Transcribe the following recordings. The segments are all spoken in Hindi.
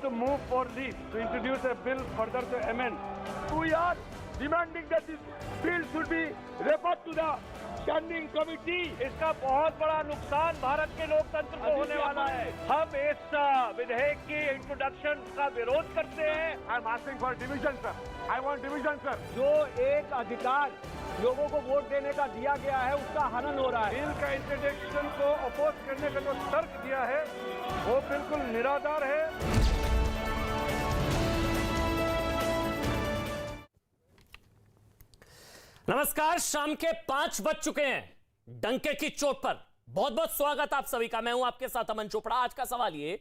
to move for leave to introduce a bill further to amend. We are demanding that this bill should be referred to the standing committee. इसका बहुत बड़ा नुकसान भारत के लोकतंत्र को होने वाला है। हम इस विधेयक की इंट्रोडक्शन का विरोध करते हैं। I am asking for division sir, I want division sir. जो एक अधिकार लोगों को वोट देने का दिया गया है उसका हनन हो रहा है। बिल का इंट्रोडक्शन को अपोज करने का जो तर्क दिया है वो बिल्कुल निराधार है। नमस्कार, शाम के 5 बज चुके हैं डंके की चोट पर। बहुत बहुत स्वागत आप सभी का। मैं हूं आपके साथ अमन चोपड़ा। आज का सवाल ये,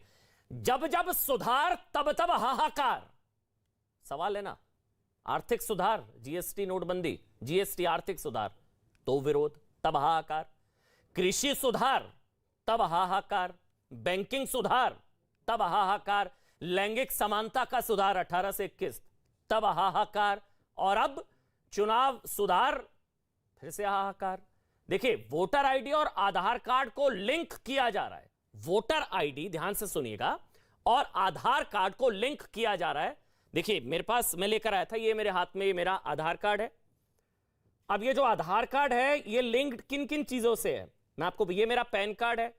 जब जब सुधार तब तब हाहाकार। सवाल है ना, आर्थिक सुधार, जीएसटी नोटबंदी, जीएसटी आर्थिक सुधार तो विरोध तब हाहाकार, कृषि सुधार तब हाहाकार, बैंकिंग सुधार तब हाहाकार, लैंगिक समानता का सुधार 18 से 21 तब हाहाकार, और अब चुनाव सुधार फिर से हाहाकार। देखिए, वोटर आईडी और आधार कार्ड को लिंक किया जा रहा है। वोटर आईडी, ध्यान से सुनिएगा, और आधार कार्ड को लिंक किया जा रहा है। देखिए, मेरे पास, मैं लेकर आया था, ये मेरे हाथ में, ये मेरा आधार कार्ड है। अब ये जो आधार कार्ड है ये लिंक्ड किन किन चीजों से है मैं आपको, ये मेरा पैन कार्ड है,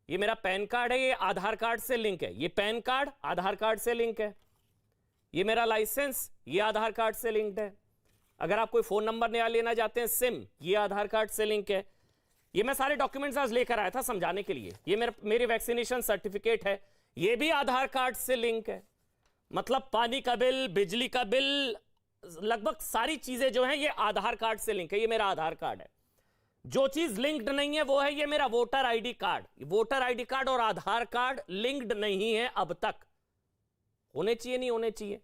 ये मेरा पैन कार्ड है, ये आधार कार्ड से लिंक है। ये पैन कार्ड आधार कार्ड से लिंक है। ये मेरा लाइसेंस, ये आधार कार्ड से लिंक्ड है। अगर आप कोई फोन नंबर नया लेना चाहते हैं, सिम, ये आधार कार्ड से लिंक है। ये मैं सारे डॉक्यूमेंट्स आज लेकर आया था समझाने के लिए। ये मेरी वैक्सीनेशन सर्टिफिकेट है, ये भी आधार कार्ड से लिंक है। मतलब पानी का बिल, बिजली का बिल, लगभग सारी चीजें जो हैं ये आधार कार्ड से लिंक है। ये मेरा आधार कार्ड है। जो चीज लिंक्ड नहीं है वो है ये मेरा voter ID card. Voter ID card और आधार कार्ड लिंक्ड नहीं है अब तक। होने चाहिए, नहीं होने चाहिए।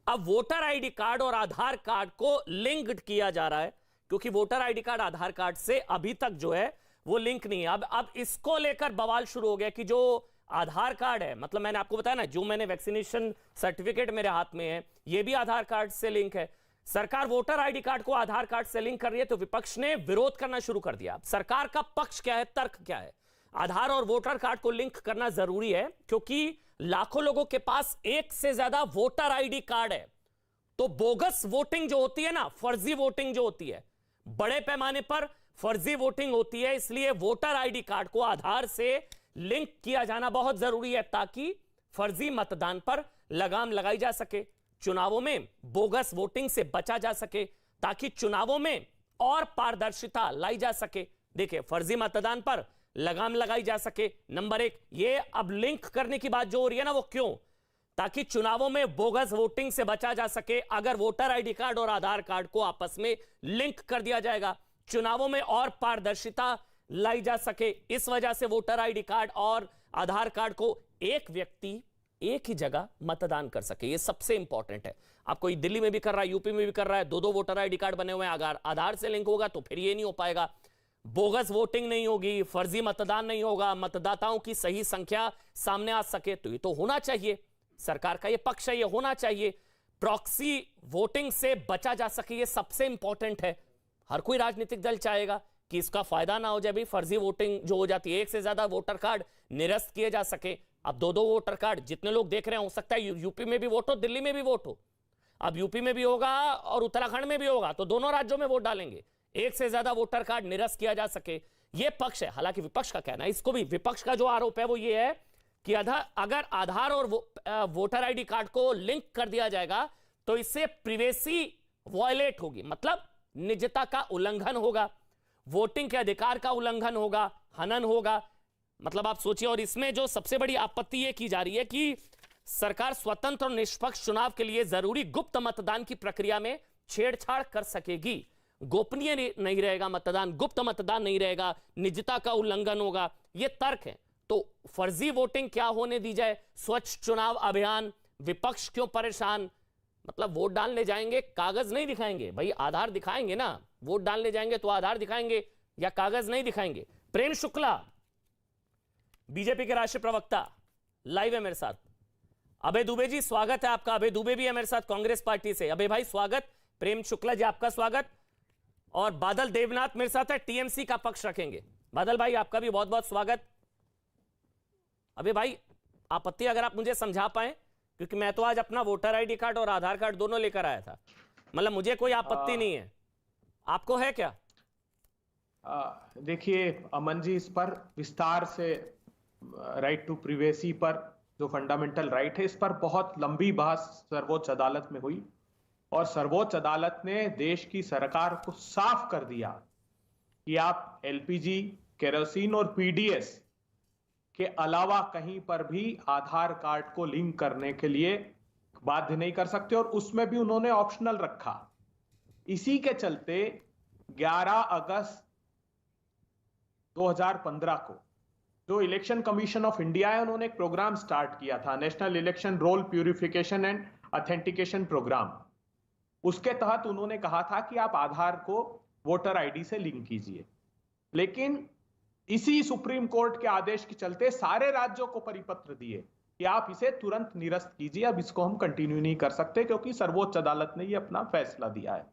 अब वोटर आईडी कार्ड और आधार कार्ड को लिंक्ड किया जा रहा है, क्योंकि वोटर आईडी कार्ड आधार कार्ड से अभी तक जो है वो लिंक नहीं है। अब इसको लेकर बवाल शुरू हो गया कि जो आधार कार्ड है, मतलब मैंने आपको बताया ना, जो मैंने वैक्सीनेशन सर्टिफिकेट मेरे हाथ में है, ये भी आधार कार्ड से लिंक है। सरकार वोटर आईडी कार्ड को आधार कार्ड से लिंक कर रही है, तो विपक्ष ने विरोध करना शुरू कर दिया। सरकार का पक्ष क्या है, तर्क क्या है? आधार और वोटर कार्ड को लिंक करना जरूरी है, क्योंकि लाखों लोगों के पास एक से ज्यादा वोटर आईडी कार्ड है। तो बोगस वोटिंग जो होती है ना, फर्जी वोटिंग जो होती है, बड़े पैमाने पर फर्जी वोटिंग होती है। इसलिए वोटर आईडी कार्ड को आधार से लिंक किया जाना बहुत जरूरी है, ताकि फर्जी मतदान पर लगाम लगाई जा सके, चुनावों में बोगस वोटिंग से बचा जा सके, ताकि चुनावों में और पारदर्शिता लाई जा सके। देखिए, फर्जी मतदान पर लगाम लगाई जा सके। नंबर 1, ये अब लिंक करने की बात जो हो रही है ना, वो क्यों? ताकि चुनावों में बोगस वोटिंग से बचा जा सके। अगर वोटर आईडी कार्ड और आधार कार्ड को आपस में लिंक कर दिया जाएगा, चुनावों में और पारदर्शिता लाई जा सके। इस वजह से वोटर आईडी कार्ड और आधार कार्ड को एक व्यक्ति एक ही जगह मतदान कर सके, यह सबसे इंपॉर्टेंट है। आप कोई दिल्ली में भी कर रहा है, यूपी में भी कर रहा है, दो वोटर आईडी कार्ड बने हुए हैं, अगर आधार से लिंक होगा तो फिर यह नहीं हो पाएगा। बोगस वोटिंग नहीं होगी, फर्जी मतदान नहीं होगा, मतदाताओं की सही संख्या सामने आ सके। तो ये तो होना चाहिए, सरकार का ये पक्ष है, ये होना चाहिए। प्रॉक्सी वोटिंग से बचा जा सके, ये सबसे इंपॉर्टेंट है। हर कोई राजनीतिक दल चाहेगा कि इसका फायदा ना हो जाए, भी फर्जी वोटिंग जो हो जाती है, एक से ज्यादा वोटर कार्ड निरस्त किए जा सके। अब दो वोटर कार्ड जितने लोग देख रहे हैं, हो सकता है यूपी में भी वोट हो, दिल्ली में भी वोट हो। अब यूपी में भी होगा और उत्तराखंड में भी होगा, तो दोनों राज्यों में वोट डालेंगे। एक से ज्यादा वोटर कार्ड निरस्त किया जा सके, यह पक्ष है। हालांकि विपक्ष का कहना है, इसको भी विपक्ष का जो आरोप है वो ये है कि अगर आधार और वोटर आईडी कार्ड को लिंक कर दिया जाएगा तो इससे प्रिवेसी वायलेट होगी, मतलब निजता का उल्लंघन होगा, वोटिंग के अधिकार का उल्लंघन होगा, हनन होगा। मतलब आप सोचिए, और इसमें जो सबसे बड़ी आपत्ति यह की जा रही है कि सरकार स्वतंत्र और निष्पक्ष चुनाव के लिए जरूरी गुप्त मतदान की प्रक्रिया में छेड़छाड़ कर सकेगी। गोपनीय नहीं रहेगा मतदान, गुप्त मतदान नहीं रहेगा, निजता का उल्लंघन होगा, यह तर्क है। तो फर्जी वोटिंग क्या होने दी जाए, स्वच्छ चुनाव अभियान, विपक्ष क्यों परेशान? मतलब वोट डालने जाएंगे, कागज नहीं दिखाएंगे, भाई आधार दिखाएंगे ना, वोट डालने जाएंगे तो आधार दिखाएंगे या कागज नहीं दिखाएंगे। प्रेम शुक्ला, बीजेपी के राष्ट्रीय प्रवक्ता, लाइव है मेरे साथ। अभय दुबे जी, स्वागत है आपका। अभय दुबे भी है मेरे साथ कांग्रेस पार्टी से। अभय भाई स्वागत। प्रेम शुक्ला जी आपका स्वागत। और बादल देवनाथ मेरे साथ है, टीएमसी का पक्ष रखेंगे। बादल भाई आपका भी बहुत बहुत स्वागत। अबे भाई, आपत्ति अगर आप मुझे समझा पाए क्योंकि मैं तो आज अपना वोटर आईडी कार्ड और आधार कार्ड दोनों लेकर आया था। मतलब मुझे कोई आपत्ति नहीं है, आपको है क्या? देखिए अमन जी, इस पर विस्तार से राइट टू प्रिवेसी पर, जो फंडामेंटल राइट है, इस पर बहुत लंबी बहस सर्वोच्च अदालत में हुई और सर्वोच्च अदालत ने देश की सरकार को साफ कर दिया कि आप एलपीजी, केरोसिन और पीडीएस के अलावा कहीं पर भी आधार कार्ड को लिंक करने के लिए बाध्य नहीं कर सकते, और उसमें भी उन्होंने ऑप्शनल रखा। इसी के चलते 11 अगस्त 2015 को जो इलेक्शन कमीशन ऑफ इंडिया है, उन्होंने एक प्रोग्राम स्टार्ट किया था, national election roll purification and authentication programme. उसके तहत उन्होंने कहा था कि आप आधार को वोटर आईडी से लिंक कीजिए, लेकिन इसी सुप्रीम कोर्ट के आदेश के चलते सारे राज्यों को परिपत्र दिए कि आप इसे तुरंत निरस्त कीजिए, अब इसको हम कंटिन्यू नहीं कर सकते, क्योंकि सर्वोच्च अदालत ने ये अपना फैसला दिया है।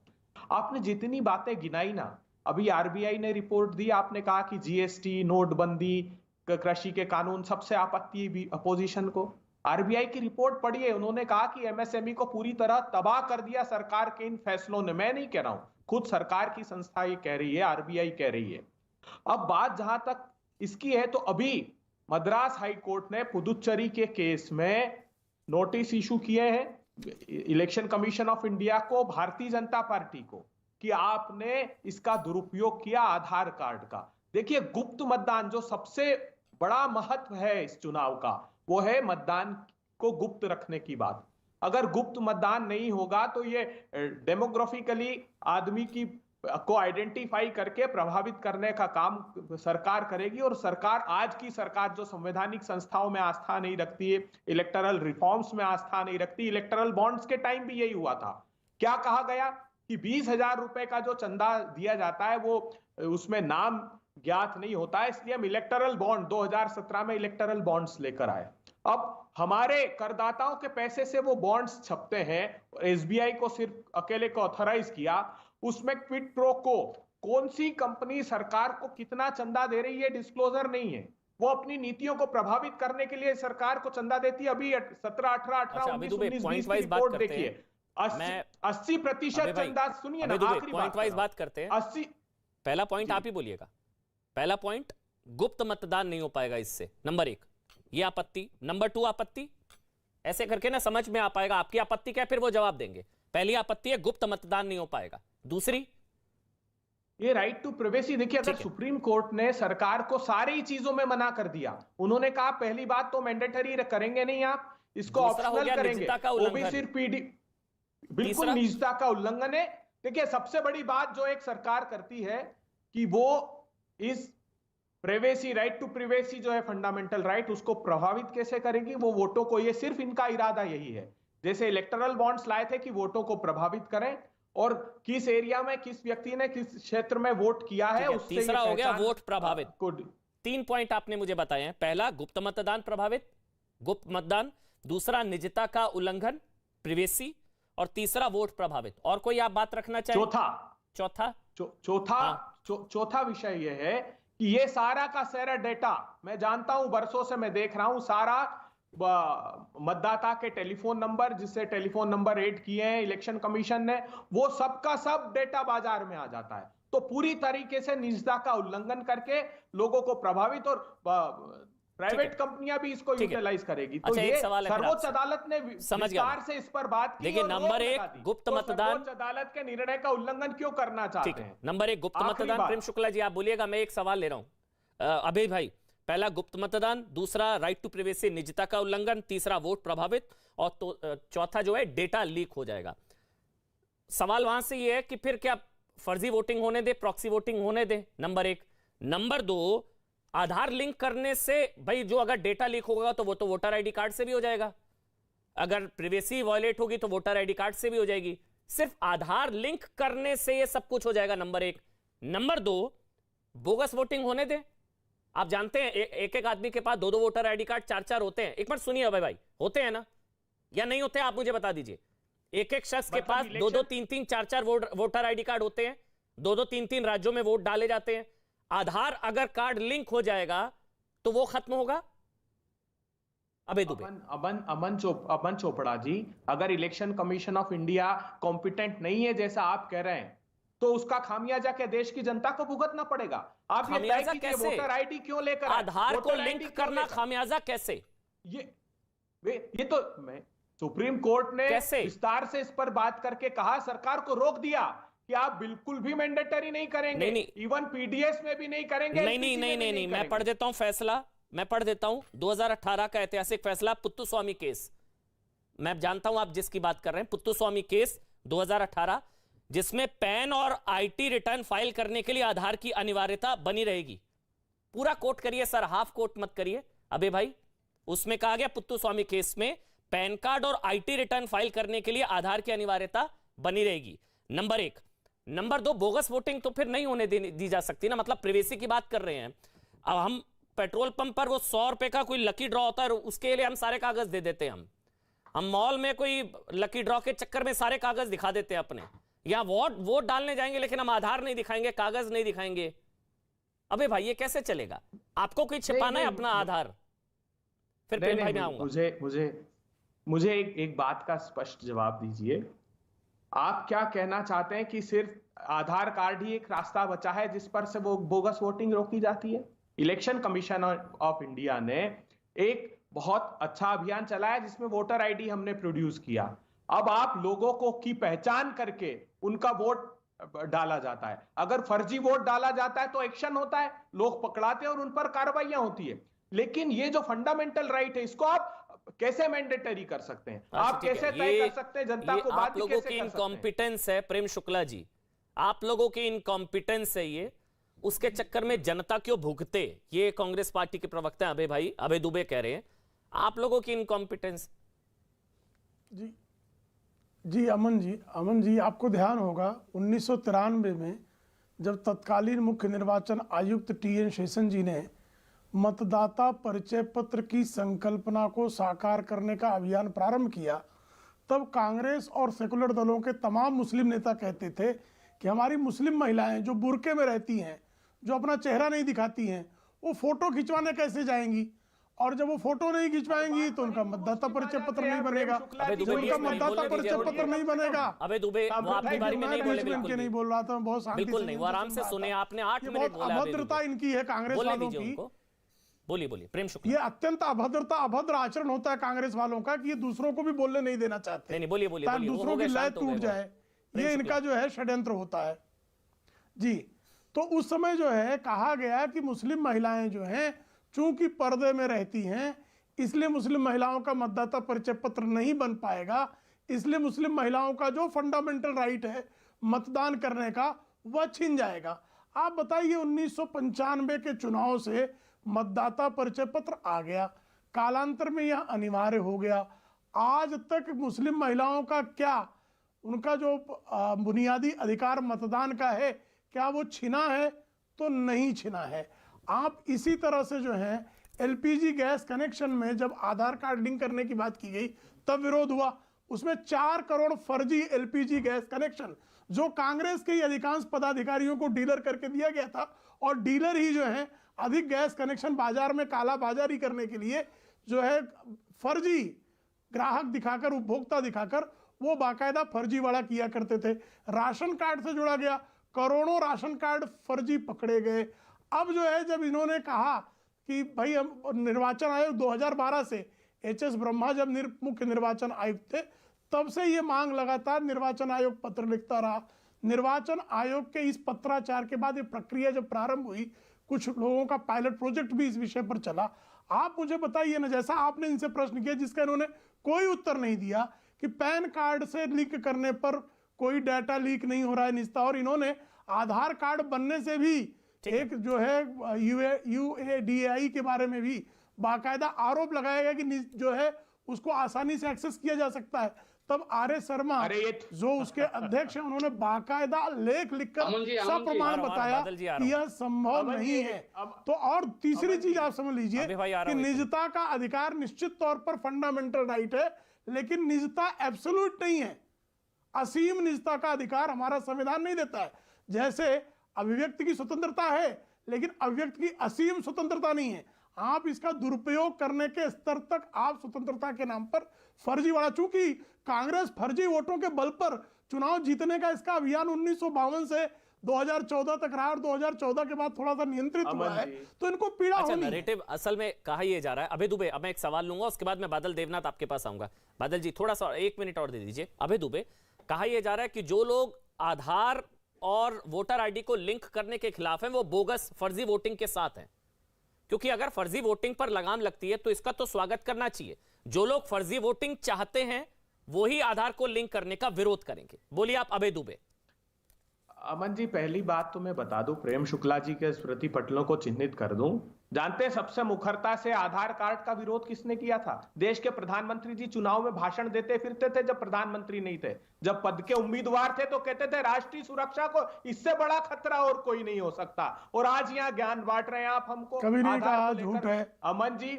आपने जितनी बातें गिनाई ना, अभी आरबीआई ने रिपोर्ट दी, आपने कहा कि जीएसटी, नोटबंदी, कृषि के कानून, सबसे आपत्ति भी अपोजिशन को। आरबीआई की रिपोर्ट पढ़िए, उन्होंने कहा कि एमएसएमई को पूरी तरह तबाह कर दिया सरकार के इन फैसलों ने। मैं नहीं कह रहा हूं, खुद सरकार की संस्था ये कह रही है, आरबीआई कह रही है। अब बात जहां तक इसकी है, तो अभी मद्रास हाई कोर्ट ने पुदुच्चेरी के केस में नोटिस इशू किए हैं इलेक्शन कमीशन ऑफ इंडिया को, भारतीय जनता पार्टी को, कि आपने इसका दुरुपयोग किया आधार कार्ड का। देखिए, गुप्त मतदान, जो सबसे बड़ा महत्व है इस चुनाव का, वो है मतदान को गुप्त रखने की बात। अगर गुप्त मतदान नहीं होगा तो ये डेमोग्राफिकली आदमी की को आइडेंटिफाई करके प्रभावित करने का काम सरकार करेगी। और सरकार, आज की सरकार जो संवैधानिक संस्थाओं में आस्था नहीं रखती है, इलेक्टरल रिफॉर्म्स में आस्था नहीं रखती, इलेक्टरल बॉन्ड्स के टाइम भी यही हुआ था। क्या कहा गया कि 20,000 रुपए का जो चंदा दिया जाता है वो उसमें नाम ज्ञात नहीं होता है, इसलिए हम इलेक्टरल बॉन्ड 2017 में इलेक्टरल बॉन्ड्स लेकर आए। अब हमारे करदाताओं के पैसे से वो बॉन्ड्स छपते हैं, एसबीआई को सिर्फ अकेले को ऑथराइज किया। उसमें क्विड प्रो को, कौन सी कंपनी सरकार को कितना चंदा दे रही है, डिस्क्लोजर नहीं है। वो अपनी नीतियों को प्रभावित करने के लिए सरकार को चंदा देती है। अभी 17, 18, 18, 19, 19, 20 की रिपोर्ट देखिए, 80% चंदा। सुनिए ना, आखिरी पॉइंट वाइज बात करते हैं। 80। पहला पॉइंट आप ही बोलिएगा। पहला पॉइंट, गुप्त मतदान नहीं हो पाएगा इससे, नंबर 1 ये आपत्ति। नंबर 2 आपत्ति, ऐसे करके ना समझ में आ पाएगा आपकी आपत्ति क्या, फिर वो जवाब देंगे। पहली आपत्ति है गुप्त मतदान नहीं हो पाएगा। दूसरी, ये राइट टू प्राइवेसी। देखिए, अगर सुप्रीम कोर्ट ने सरकार को सारी चीजों में मना कर दिया, उन्होंने कहा पहली बात तो मैंडेटरी करेंगे नहीं, आप इसको ऑप्शनल करेंगे, वो भी सिर्फ पीडी, बिल्कुल निजता का उल्लंघन है। देखिए, सबसे बड़ी बात जो एक सरकार करती है कि वो इस प्राइवेसी, राइट टू प्राइवेसी जो है फंडामेंटल राइट, उसको प्रभावित कैसे करेगी, वो वोटों को, ये सिर्फ इनका इरादा यही है। जैसे इलेक्टरल बॉन्ड्स लाए थे कि वोटों को प्रभावित करें, और किस एरिया में किस व्यक्ति ने किस क्षेत्र में वोट किया है, उससे तीसरा हो गया वोट प्रभावित। 3 पॉइंट आपने मुझे बताए हैं। पहला, गुप्त मतदान प्रभावित, गुप्त मतदान। दूसरा, निजता का उल्लंघन, प्राइवेसी। और तीसरा, वोट प्रभावित। और कोई आप बात रखना चाहिए? चौथा विषय यह है कि ये सारा का सारा डेटा, मैं जानता हूं, बरसों से मैं देख रहा हूं, सारा मतदाता के टेलीफोन नंबर, जिससे टेलीफोन नंबर ऐड किए हैं इलेक्शन कमीशन ने, वो सबका सब डेटा बाजार में आ जाता है। तो पूरी तरीके से निजता का उल्लंघन करके लोगों को प्रभावित, और प्राइवेट कंपनियां भी इसको यूटिलाइज करेगी। तो ये सर्वोच्च अदालत ने विस्तार से इस पर बात की। देखिए, नंबर 1 गुप्त मतदान, सर्वोच्च अदालत के निर्णय का उल्लंघन क्यों करना चाहते हैं? नंबर 1 गुप्त मतदान। प्रेम शुक्ला जी आप बोलिएगा, मैं एक सवाल ले रहा हूं। अभय भाई, पहला गुप्त मतदान, दूसरा राइट टू प्राइवेसी, निजता का उल्लंघन, तीसरा वोट प्रभावित, और तो चौथा जो है डेटा लीक हो जाएगा। सवाल वहां से ये है कि फिर क्या फर्जी वोटिंग होने दे, प्रॉक्सी वोटिंग होने दे, नंबर 1। नंबर 2, आधार लिंक करने से भाई जो अगर डेटा लीक होगा तो वो तो वोटर आईडी कार्ड से भी हो जाएगा, अगर प्राइवेसी वायलेट होगी तो वोटर आईडी कार्ड से भी हो जाएगी। सिर्फ आधार लिंक करने से ये सब कुछ हो जाएगा, नंबर 1। नंबर 2, बोगस वोटिंग होने दे। आप जानते हैं एक एक आदमी के पास 2-2 वोटर आईडी कार्ड, 4-4 होते हैं। एक बार सुनिए भाई, होते हैं ना या नहीं होते, आप मुझे बता दीजिए। एक एक शख्स के पास 2-2, 3-3, 4-4 वोटर आईडी कार्ड होते हैं, 2-2, 3-3 राज्यों में वोट डाले जाते हैं। आधार अगर कार्ड लिंक हो जाएगा तो वो खत्म होगा? अभय दुबे। अमन चोपड़ा जी, अगर election commission of India competent नहीं है जैसा आप कह रहे हैं, तो उसका खामियाजा क्या देश की जनता को भुगतना पड़ेगा? आप ये तय खामियाजा कीजिए, कैसे? वोटर आईडी क्यों लेकर आए? आधार को वोटर लिंक आईडी क्यों करना लेकर? खामियाजा कैसे? ये तो मैं सुप्रीम कोर्ट ने कैसे? विस्तार से इस पर बात करके कहा, सरकार को रोक दिया कि आप बिल्कुल भी मैंडेटरी नहीं करेंगे, नहीं। इवन पीडीएस में भी नहीं करेंगे, नहीं, LPG में भी मैं करेंगे। पढ़ देता हूं फैसला, मैं पढ़ देता हूं 2018 का ऐतिहासिक फैसला, पुत्तुस्वामी केस। मैं जानता हूं आप जिसकी बात कर रहे हैं, पुत्तुस्वामी केस 2018, जिसमें पैन और आईटी रिटर्न फाइल करने के लिए आधार की अनिवार्यता बनी रहेगी। पूरा कोट करिए सर, हाफ कोट मत करिए अबे भाई। उसमें कहा गया पुत्तुस्वामी केस में पैन कार्ड और आईटी रिटर्न फाइल करने के लिए आधार की अनिवार्यता बनी रहेगी, नंबर 1। नंबर 2, बोगस वोटिंग तो फिर नहीं होने दी जा सकती ना, मतलब प्रिवेसी की बात कर रहे हैं। अब हम पेट्रोल पंप पर वो 100 रुपए का कोई लकी ड्रॉ होता है, उसके लिए हम सारे कागज दे देते हैं। हम मॉल में कोई लकी ड्रॉ के चक्कर में सारे कागज दिखा देते हैं अपने, या वोट डालने जाएंगे लेकिन हम आधार नहीं दिखाएंगे, कागज नहीं दिखाएंगे। अबे भाई ये कैसे चलेगा? आपको कोई छिपाना है अपना आधार? फिर प्रेम भाई में आऊंगा। मुझे एक बात का स्पष्ट जवाब दीजिए। आप क्या कहना चाहते हैं कि सिर्फ आधार कार्ड ही एक रास्ता बचा है जिस पर से वो बोगस वोटिंग रोकी जाती है? इलेक्शन कमीशन ऑफ इंडिया ने एक बहुत अच्छा अभियान चलाया जिसमें वोटर आईडी हमने प्रोड्यूस किया। अब आप लोगों को की पहचान करके उनका वोट डाला जाता है। अगर फर्जी वोट डाला जाता है तो एक्शन होता है, लोग पकड़ाते हैं और उन पर कार्रवाइयां होती है। लेकिन ये जो फंडामेंटल राइट है, इसको आप कैसे मैंडेटरी कर सकते हैं? आप कैसे तय कर सकते हैं जनता को? आप लोगों की इनकॉम्पिटेंस है प्रेम शुक्ला जी, आप लोगों की इनकॉम्पिटेंस है ये। उसके चक्कर में जनता क्यों भुगते? ये कांग्रेस पार्टी के प्रवक्ता अभय भाई, अभय दुबे कह रहे हैं आप लोगों की इनकॉम्पिटेंस। जी अमन जी आपको ध्यान होगा 1993 में जब तत्कालीन मुख्य निर्वाचन आयुक्त TN शेषन जी ने मतदाता परिचय पत्र की संकल्पना को साकार करने का अभियान प्रारंभ किया, तब कांग्रेस और सेकुलर दलों के तमाम मुस्लिम नेता कहते थे कि हमारी मुस्लिम महिलाएं जो बुर्के में रहती हैं, जो अपना चेहरा नहीं दिखाती हैं, वो फोटो खिंचवाने कैसे जाएंगी? और जब वो फोटो नहीं खिंचवाएंगी तो उनका मतदाता परिचय पत्र नहीं बनेगा। जब उनका मतदाता परिचय पत्र नहीं बनेगा, अबे दुबे वो आपके बारे में नहीं बोले, बिल्कुल नहीं बोल रहा था, बहुत शांति बिल्कुल नहीं, वो आराम से सुने, आपने 8 मिनट बोला। अभद्रता इनकी है कांग्रेस वालों की। बोलिए प्रेम शुक्ला। ये अत्यंत अभद्र आचरण होता है कांग्रेस वालों का कि ये दूसरों को भी बोलने नहीं देना चाहते। नहीं बोलिए ताकि दूसरों की लय टूट जाए, ये इनका जो है षड्यंत्र होता है जी। तो उस समय जो है कहा गया कि मुस्लिम महिलाएं जो हैं चूंकि पर्दे में रहती हैं, इसलिए मुस्लिम महिलाओं का मतदाता परिचय पत्र नहीं बन पाएगा, इसलिए मुस्लिम महिलाओं का जो फंडामेंटल राइट है मतदान करने का वह छिन जाएगा। आप बताइए 1995 के चुनाव से मतदाता परिचय पत्र आ गया, कालांतर में यह अनिवार्य हो गया। आज तक मुस्लिम महिलाओं का क्या, उनका जो बुनियादी अधिकार मतदान का है, क्या वो छिना है? तो नहीं छिना है। आप इसी तरह से जो है LPG गैस कनेक्शन में जब आधार कार्ड लिंक करने की बात की गई तब विरोध हुआ। उसमें 4 करोड़ फर्जी LPG गैस कनेक्शन जो कांग्रेस के ही अधिकांश पदाधिकारियों को डीलर करके दिया गया था, और डीलर ही जो है अधिक गैस कनेक्शन बाजार में काला बाजारी करने के लिए जो है फर्जी ग्राहक दिखाकर, उपभोक्ता दिखाकर वो बाकायदा फर्जीवाड़ा किया करते थे। राशन कार्ड से जुड़ा गया, करोड़ों राशन कार्ड फर्जी पकड़े गए। अब जो है जब इन्होंने कहा कि भाई हम निर्वाचन आयोग 2012 से HS ब्रह्मा जब मुख्य निर्वाचन आयुक्त थे तब से ये मांग लगातार निर्वाचन आयोग पत्र लिखता रहा। निर्वाचन आयोग के इस पत्राचार के बाद ये प्रक्रिया जब प्रारंभ हुई, कुछ लोगों का पायलट प्रोजेक्ट भी इस विषय पर चला। आप मुझे बताइए ना, जैसा आपने इनसे प्रश्न किया जिसका इन्होंने कोई उत्तर नहीं दिया, कि पैन कार्ड से लिंक करने पर कोई डाटा लीक नहीं हो रहा है निजता, और इन्होंने आधार कार्ड बनने से भी एक जो है UADAI के बारे में भी बाकायदा आरोप लगाया गया कि जो है उसको आसानी से एक्सेस किया जा सकता है। तब RA शर्मा जो उसके अध्यक्ष हैं, उन्होंने बाकायदा लेख लिखकर सप्रमाण बताया कि यह संभव नहीं है। तो और तीसरी चीज आप समझ लीजिए कि निजता का अधिकार निश्चित तौर पर फंडामेंटल राइट है, लेकिन निजता एब्सोल्यूट नहीं है। असीम निजता का अधिकार हमारा संविधान नहीं देता है। जैसे अभिव्यक्ति की स्वतंत्रता है, लेकिन अभिव्यक्ति की असीम स्वतंत्रता नहीं है। आप इसका दुरुपयोग करने के स्तर तक आप स्वतंत्रता के नाम पर फर्जीवाड़ा, चूंकि कांग्रेस फर्जी वोटों के बल पर चुनाव जीतने का इसका अभियान 1952 से 2014 तक रहा और 2014 के बाद थोड़ा सा नियंत्रित हुआ है, तो इनको पीड़ा अच्छा, होनी है। नैरेटिव असल में कहा यह जा रहा है। अभय दुबे, अब मैं एक सवाल लूंगा, उसके बाद मैं बादल देवनाथ आपके पास आऊंगा। बादल जी थोड़ा सा 1 मिनट और दे दीजिए। अभय दुबे, कहा यह जा रहा है कि जो लोग आधार और वोटर आईडी को लिंक करने के खिलाफ हैं वो बोगस फर्जी वोटिंग के साथ हैं, क्योंकि अगर फर्जी वोटिंग पर लगाम लगती है तो इसका तो स्वागत करना चाहिए। जो लोग फर्जी वोटिंग चाहते हैं वो ही आधार को लिंक करने का विरोध करेंगे। बोलिए आप अभय दुबे। अमन जी, पहली बात तो मैं बता दूं, प्रेम शुक्ला जी के स्मृति पटलों को चिन्हित कर दूं। जानते हैं सबसे मुखरता से आधार कार्ड का विरोध किसने किया था? देश के प्रधानमंत्री जी चुनाव में भाषण देते फिरते थे जब प्रधानमंत्री नहीं थे। जब पद के उम्मीदवार थे तो कहते थे राष्ट्रीय सुरक्षा को इससे बड़ा खतरा और कोई नहीं हो सकता। और आज यहाँ ज्ञान बांट रहे हैं आप हमको। कभी नहीं कहा झूठ है अमन जी,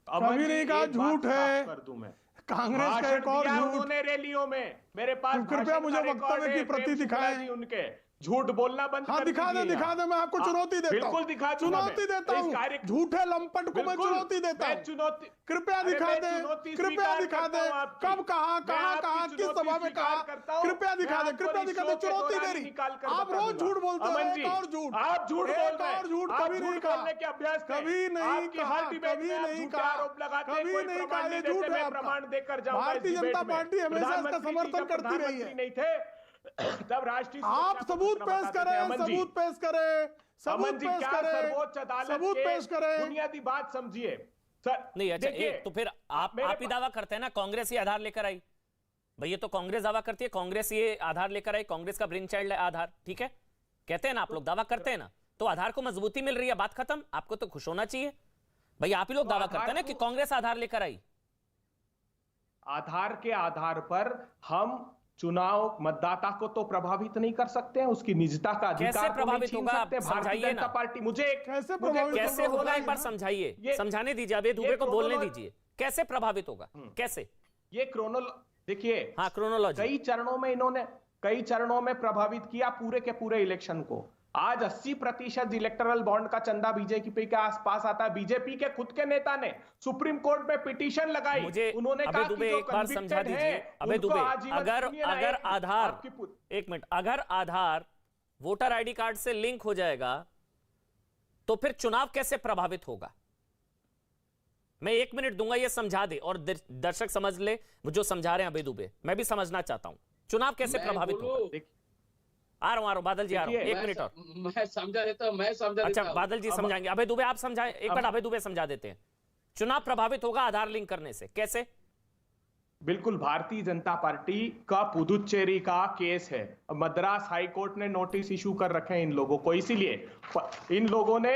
कभी नहीं कहा झूठ है। कर दूं मैं कांग्रेस का एक और झूठ। उन्होंने रैलियों में मेरे पास कृपया मुझे वक्तव्य की प्रति दिखाएं। उनके झूठ बोलना बंद हाँ, कर दिखा दे, दीजिए। मैं आपको चुनौती देता हूँ। बिल्कुल दिखा दूंगा चुनौती मैं। देता इस हूँ, कार्य- झूठे लंपट को मैं चुनौती देता मैं हूँ। चुनौती कृपया अरे दिखा मैं दे, चुनौती कृपया स्वीकार दिखा करता दे, हूं आपकी। कब कहा, मैं कहाँ आपकी कहा, किस चुनौती सभा में कहा, स्वीकार करता हूं। कृपया दिखा दे, मैं कृपया आपको दिखा दे, इस शो के चुनौती दौरान मेरी। निकाल कर आप बता रोज दूंगा। झूठ बोलते हो, अमन एक जी, और झूठ, आप झूठ एक बोल रहे हैं। और झूठ आप कभी नहीं झूठ कहा, बोलने के अभ्यास में कभी नहीं आपकी कहा, हर डिबेट कभी में आप नहीं झूठे कहा, आरोप लगाते हैं, कभी कोई नहीं प्रमाण कहा, नहीं ये देते, झूठ है मैं आपका। प्रमाण देकर जाऊंगा इस भारतीय डिबेट जनता में। पार्टी हमेशा इसका प्रधानमंत्री जी समर्थन जब करती रही है। प्रधानमंत्री नहीं थे तब राष्ट्रीय आप सुरक्षा को सबूत कितना पेश बताते थे, करें, अमन जी। सबूत पेश करें, सबूत अमन जी, पेश क्या करें, सर्वोच्च अदालत सबूत के पेश करें। बुनियादी बात समझिए सर। नहीं, अच्छा देखिए, तो फिर आप ही दावा करते हैं ना कांग्रेस ये आधार लेकर आई। भाई ये तो कांग्रेस दावा करती है, कांग्रेस ये आधार लेकर आई, कांग्रेस का ब्रेन चाइल्ड है आधार, ठीक है, कहते हैं ना आप लोग, दावा करते हैं ना, तो आधार को मजबूती मिल रही है, बात खत्म। आपको तो खुश होना चाहिए भाई, आप ही लोग दावा करते हैं ना कि कांग्रेस आधार लेकर आई। आधार के आधार पर हम चुनाव मतदाता को तो प्रभावित नहीं कर सकते हैं, उसकी निजता का अधिकार कैसे को प्रभावित नहीं छीन होगा? सकते। आप भारतीय समझाइए जनता ना। पार्टी मुझे कैसे प्रभावित कैसे होगा? होगा एक बार समझाइए, ये- समझाने दीजिए, अभी दुबे को बोलने दीजिए, कैसे प्रभावित होगा, कैसे? ये देखिए, हाँ, क्रोनोलॉजी। कई चरणों में प्रभावित किया पूरे के पूरे इलेक्शन को। आज 80% इलेक्टोरल बॉन्ड का चंदा बीजेपी के आसपास आता है। बीजेपी के खुद के नेता ने सुप्रीम कोर्ट में पिटीशन लगाई। मुझे उन्होंने अबे कहा कि दुबे जो एक बार समझा convicted दीजिए, हैं, अबे उनको दुबे, आजीवन अगर सुनिए ना, अगर आधार, आपकी एक मिनट, अगर आधार वोटर आईडी कार्ड से लिंक हो जाएगा तो फिर चुनाव कैसे प्रभावित होगा? मैं 1 मिनट दूंगा, ये समझा दे और दर्शक समझ ले जो समझा रहे हैं अबे दुबे, मैं भी समझना चाहता हूं चुनाव कैसे प्रभावित होगा। आ रहा हूं बादल जी, आ रहा हूं, 1 मिनट और मैं समझा देता हूं, मैं समझा अच्छा देता हूं। बादल जी समझाएंगे। अबे दुबे आप समझाएं, एक बार अबे दुबे समझा देते हैं। चुनाव प्रभावित होगा आधार लिंक करने से, कैसे? बिल्कुल, भारतीय जनता पार्टी का पुदुच्चेरी का केस है। मद्रास हाई कोर्ट ने नोटिस इशू कर रखे हैं इन लोगों को, इसीलिए इन लोगों ने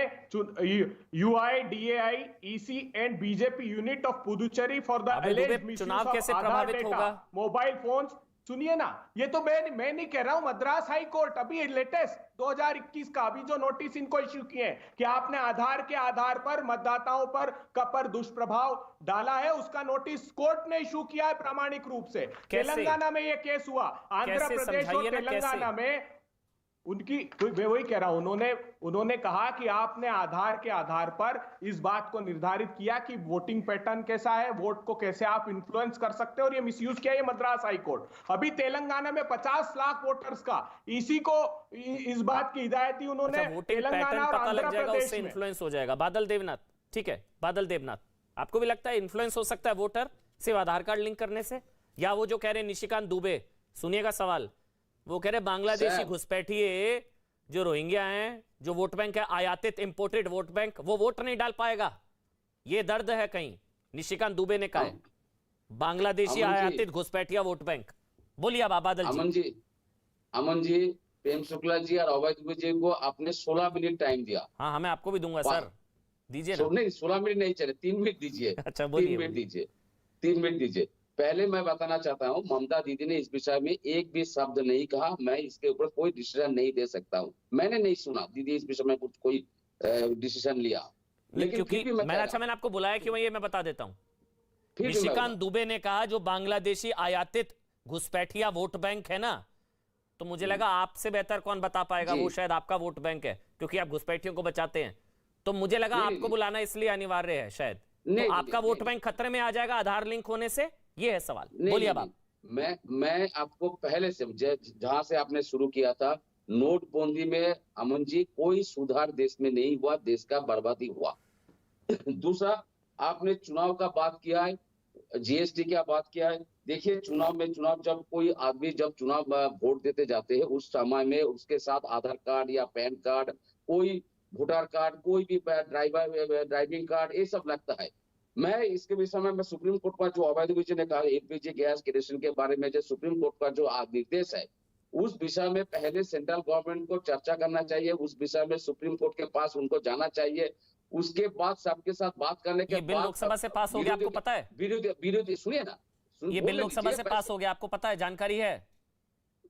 UIDAI EC and BJP unit of Puducherry for the अबे चुनाव कैसे प्रभावित होगा? मोबाइल फोन्स, सुनिए ना, ये तो मैं नहीं कह रहा हूं, मद्रास हाई कोर्ट अभी लेटेस्ट 2021 का अभी जो नोटिस इनको इश्यू किए हैं कि आपने आधार के आधार पर मतदाताओं पर दुष्प्रभाव डाला है, उसका नोटिस कोर्ट ने इश्यू किया है प्रामाणिक रूप से। तेलंगाना में ये केस हुआ, आंध्र प्रदेश और तेलंगाना में उनकी, मैं वही कह रहा हूं, उन्होंने कहा कि आपने आधार के आधार पर इस बात को निर्धारित किया कि वोटिंग पैटर्न कैसा है, वोट को कैसे आप इन्फ्लुएंस कर सकते हैं, और ये मिसयूज किया ये मद्रास हाई कोर्ट। अभी तेलंगाना में 50 लाख वोटर्स का इसी को इस बात की हिदायत दी उन्होंने। तेलंगाना और आंध्र प्रदेश में इन्फ्लुएंस हो जाएगा। बादल देवनाथ, ठीक है, बादल देवनाथ, आपको भी लगता है इन्फ्लुएंस हो सकता है वोटर सिर्फ आधार कार्ड लिंक करने से? या वो जो कह रहे हैं निशिकांत दुबे, सुनिएगा सवाल, वो कह रहे बांग्लादेशी घुसपैठिए जो रोहिंग्या हैं, जो वोट बैंक है, आयातित इंपोर्टेड वोट बैंक, वो वोट नहीं डाल पाएगा, ये दर्द है कहीं। निशिकांत दुबे ने कहा है बांग्लादेशी आयातित घुसपैठिया वोट बैंक। बोलिए अब बादल जी। अमन जी, प्रेम शुक्ला जी और अभय दुबे जी को आपने 16 मिनट टाइम दिया। हाँ, मैं आपको भी दूंगा सर, दीजिए ना। नहीं, 16 मिनट नहीं चले, 3 मिनट दीजिए। अच्छा बोलिए। 3 मिनट दीजिए, 3 मिनट दीजिए। पहले मैं बताना चाहता हूँ, ममता दीदी ने इस विषय में एक भी शब्द नहीं कहा, मैं इसके ऊपर कोई डिसीजन नहीं दे सकता हूँ। मैंने नहीं सुना दीदी इस विषय में कुछ कोई डिसीजन लिया, लेकिन क्योंकि मैंने आपको बुलाया क्यों, ये मैं बता देता हूँ। निशिकांत दुबे ने कहा जो बांग्लादेशी आयातित घुसपैठिया वोट बैंक है ना, तो मुझे लगा आपसे बेहतर कौन बता पाएगा, वो शायद आपका वोट बैंक है, क्योंकि आप घुसपैठियों को बचाते हैं। तो मुझे लगा नहीं, आपको नहीं। बुलाना इसलिए अनिवार्य है शायद, नहीं, तो आपका नहीं, वोट नहीं। बैंक खतरे में आ जाएगा आधार लिंक होने से, ये है सवाल। नहीं, बोलिए अब नहीं, आप। मैं आपको पहले से जहां से आपने शुरू किया था, नोटबंदी में अमन जी कोई सुधार देश में नहीं हुआ, देश का बर्बादी हुआ। दूसरा, आपने चुनाव का बात किया है, जीएसटी का बात किया है। देखिए चुनाव जब कोई आदमी जब चुनाव वोट देते जाते हैं, उस समय में उसके साथ आधार कार्ड या पैन कार्ड, कोई वोटर कार्ड, कोई भी ड्राइविंग कार्ड, ये सब लगता है। मैं इसके विषय में मैं सुप्रीम कोर्ट का जो अवैध विजय ने कहा एलपीजी गैस कनेक्शन के बारे में, जो सुप्रीम कोर्ट का जो निर्देश है, उस विषय में पहले सेंट्रल गवर्नमेंट को चर्चा करना चाहिए, उस विषय में सुप्रीम कोर्ट के पास उनको जाना चाहिए, उसके बाद सबके साथ बात करने के ये बिल बाद लोकसभा से पास हो गया, आपको पता है? विरोधी सुनिए ना, ये बिल लोकसभा से पास हो गया, आपको पता है, जानकारी है?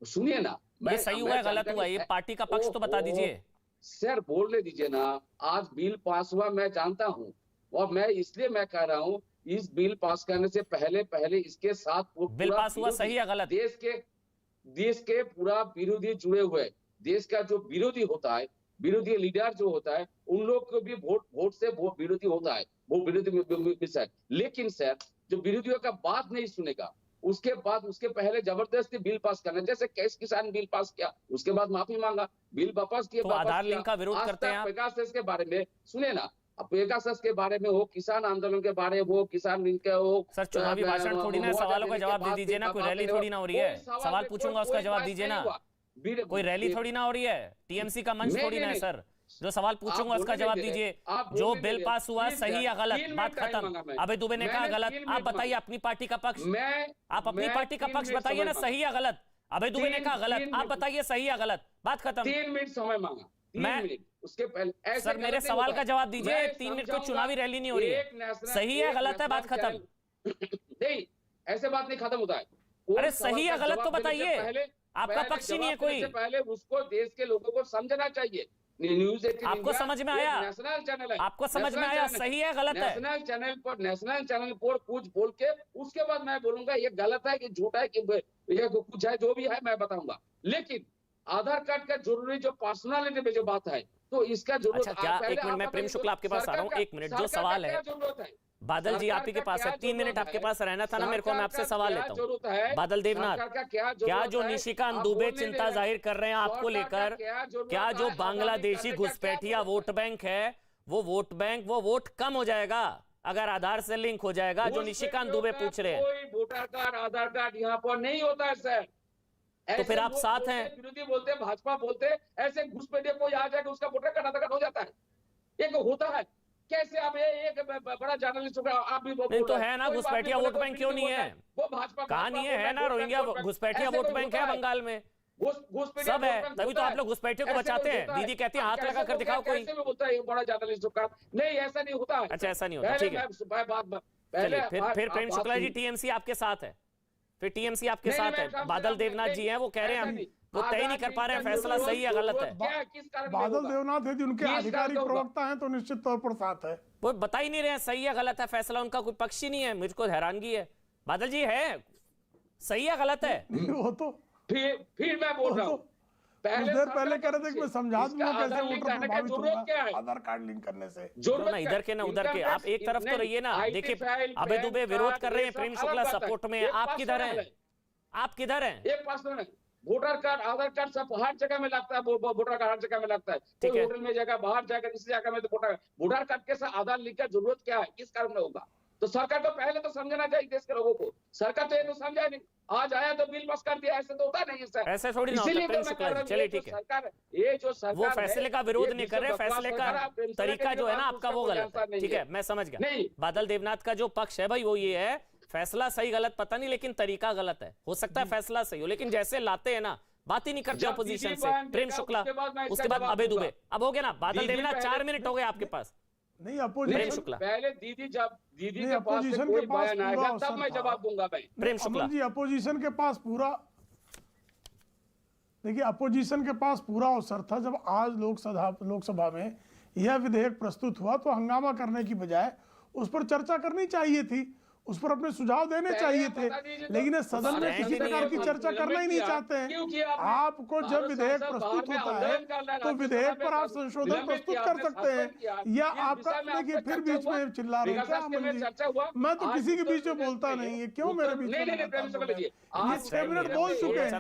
सुनिए ना, ये सही हुआ है गलत हुआ, ये पार्टी का पक्ष तो बता दीजिए। सर बोलने दीजिए ना, आज बिल पास हुआ मैं जानता हूँ, और मैं इसलिए मैं कह रहा हूँ इस बिल पास करने से पहले इसके साथ बिल पास हुआ सही है गलत? देश के पूरा विरोधी जुड़े हुए, देश का जो विरोधी होता है, विरोधी लीडर जो होता है, उन लोग को भी वोट से विरोधी होता है, वो विरोधी विषय। लेकिन सर जो विरोधियों का बात नहीं सुनेगा, उसके पहले जबरदस्ती बिल पास करना, जैसे कैश किसान बिल पास किया, उसके बाद माफी मांगा, बिल वापस किया, तो आधार लिंक का विरोध करते हैं आप? पेगासस के बारे में सुने ना, पेगासस के बारे में हो, किसान आंदोलन के बारे में हो, किसान लिंक का हो। सर चुनावी भाषण थोड़ी ना, सवालों का जवाब दे दीजिए ना, कोई रैली थोड़ी ना हो रही है, सवाल पूछूंगा उसका जवाब दीजिए ना, कोई रैली थोड़ी ना हो रही है, टीएमसी का मंच थोड़ी ना है सर, जो सवाल पूछूंगा उसका जवाब दीजिए। जो बिल पास हुआ सही या गलत, बात खत्म। अभय दुबे ने कहा गलत, आप बताइए अपनी पार्टी का पक्ष, आप अपनी पार्टी का पक्ष बताइए ना, सही या गलत। अभय दुबे ने कहा गलत, आप बताइए सही या गलत, बात खत्म। 3 मिनट समय मांगा, 3 मिनट, उसके पहले सर मेरे सवाल का जवाब दीजिए, 3 मिनट को चुनावी रैली नहीं हो रही है, सही है गलत है, बात खत्म। नहीं, ऐसे बात नहीं खत्म होता है। अरे सही या गलत तो बताइए, आपका पक्ष ही नहीं है कोई। पहले उसको देश के लोगों को समझना चाहिए। न्यूज़ 18 आपको समझ में आया? नेशनल चैनल है, आपको समझ में आया सही है गलत है? नेशनल चैनल पर कुछ बोल के उसके बाद मैं बोलूंगा ये गलत है कि झूठा है कि ये कुछ है, जो भी है मैं बताऊंगा। लेकिन आधार कार्ड का जरूरी जो पर्सनालिटी में जो बात है, तो इसका जरूरत। अच्छा क्या, एक मिनट, मैं प्रेम शुक्ला आपके पास आ रहा हूँ, एक मिनट, जो सवाल है बादल जी आप ही के पास है, 3 मिनट आपके पास रहना था ना मेरे को, मैं आपसे सवाल लेता हूँ। बादल देवनाथ, क्या जो निशिकांत दुबे चिंता जाहिर कर रहे हैं आपको लेकर, क्या जो बांग्लादेशी घुसपैठिया वोट बैंक है, वो वोट कम हो जाएगा अगर आधार से लिंक हो जाएगा, जो निशिकांत दुबे पूछ रहे हैं? कोई वोटर कार्ड आधार कार्ड यहाँ पर नहीं होता है सर। तो फिर आप साथ हैं? विरोधी बोलते, भाजपा बोलते, ऐसे घुसपैठिया कोई आ जाएगा उसका वोटर कार्ड आधार कार्ड हो जाता है, एक होता है। कैसे आप एक बड़ा जर्नलिस्ट होगा, आप भी नहीं तो है ना, घुसपैठिया वोट बैंक क्यों नहीं है? वो भाजपा कहाँ नहीं है ना, रोहिंग्या घुसपैठिया वोट बैंक है बंगाल में, सब है, तभी तो आप लोग घुसपैठियों को बचाते हैं। दीदी कहती है हाथ लगा कर दिखाओ कोई। कैसे बोलता है बड़ा जर्नलिस्ट होगा? नहीं ऐसा नहीं होता है। अच्छा ऐसा नहीं होता, ठीक है, चलिए फिर प्रेम शुक्ला जी टीएमसी आपके साथ है, फिर टीएमसी आपके साथ है, बादल देवनाथ जी हैं, वो कह रहे हैं वो तय नहीं कर पा रहे हैं फैसला सही या गलत है। बादल देवनाथ है जी, उनके आधिकारिक प्रवक्ता हैं, तो निश्चित तौर पर साथ है। वो बता ही नहीं रहे हैं सही या गलत है फैसला, उनका कोई पक्ष ही नहीं है, मुझको हैरानगी है। बादल जी है सही या गलत है? वो तो फिर मैं बोल रहा हूँ, कुछ देर पहले कह रहे थे कि मैं समझा दूंगा कैसे वोटर प्रभावित होगा आधार कार्ड लिंक करने से। ना इधर के ना उधर के, आप एक तरफ तो रहिए ना। देखिए अभय दुबे विरोध कर रहे हैं, प्रेम शुक्ला सपोर्ट में, आप किधर हैं? आप किधर हैं? एक पर्सन है, वोटर कार्ड आधार कार्ड सब हर जगह में लगता है, वोटर कार्ड हर जगह में लगता है, कोई होटल में जाएगा, बाहर जाएगा, किसी जगह में, तो वोटर कार्ड के साथ आधार लिंक का जरूरत क्या है, किस कारण में होगा? तो सरकार तो पहले तो समझना चाहिए देश के लोगों को, सरकार तो ये तो समझा नहीं, आज आया तो बिल पास कर दिया, ऐसे तो होता नहीं सर, ऐसे थोड़ी ना होता। प्रेम शुक्ला जी चलिए ठीक है, सरकार ये जो सरकार वो फैसले का विरोध नहीं कर रहे, फैसले का तरीका जो है ना आपका वो गलत है, ठीक है मैं समझ गया। बादल देवनाथ का जो पक्ष है भाई वो ये है, फैसला सही गलत पता नहीं, लेकिन तरीका गलत है। हो सकता है फैसला सही हो, लेकिन जैसे लाते हैं ना, बात ही नहीं करते अपोजिशन से। प्रेम शुक्ला, उसके बाद अभय दुबे, अब हो गया ना बादल देवनाथ, 4 मिनट हो गए आपके पास। नहीं अपोजिशन शुक्ला पहले दीदी जब दीदी के पास कोई बयान आएगा तब मैं जवाब दूंगा भाई। प्रेम शुक्ला जी अपोजिशन के पास पूरा, देखिए अपोजिशन के पास पूरा अवसर था, जब आज लोकसभा में यह विधेयक प्रस्तुत हुआ तो हंगामा करने की बजाय उस पर चर्चा करनी चाहिए थी। उस पर अपने सुझाव देने चाहिए थे, लेकिन ये सदन में किसी प्रकार की चर्चा करना ही नहीं चाहते हैं। आपको जब विधेयक प्रस्तुत होता है तो विधेयक पर आप संशोधन प्रस्तुत कर सकते हैं, या आपका देखिए फिर बीच में चिल्ला रहे हैं क्या अमन जी? मैं तो किसी के बीच में बोलता नहीं है, क्यों मेरे बीच में? ये 6 मिनट बोल चुके हैं,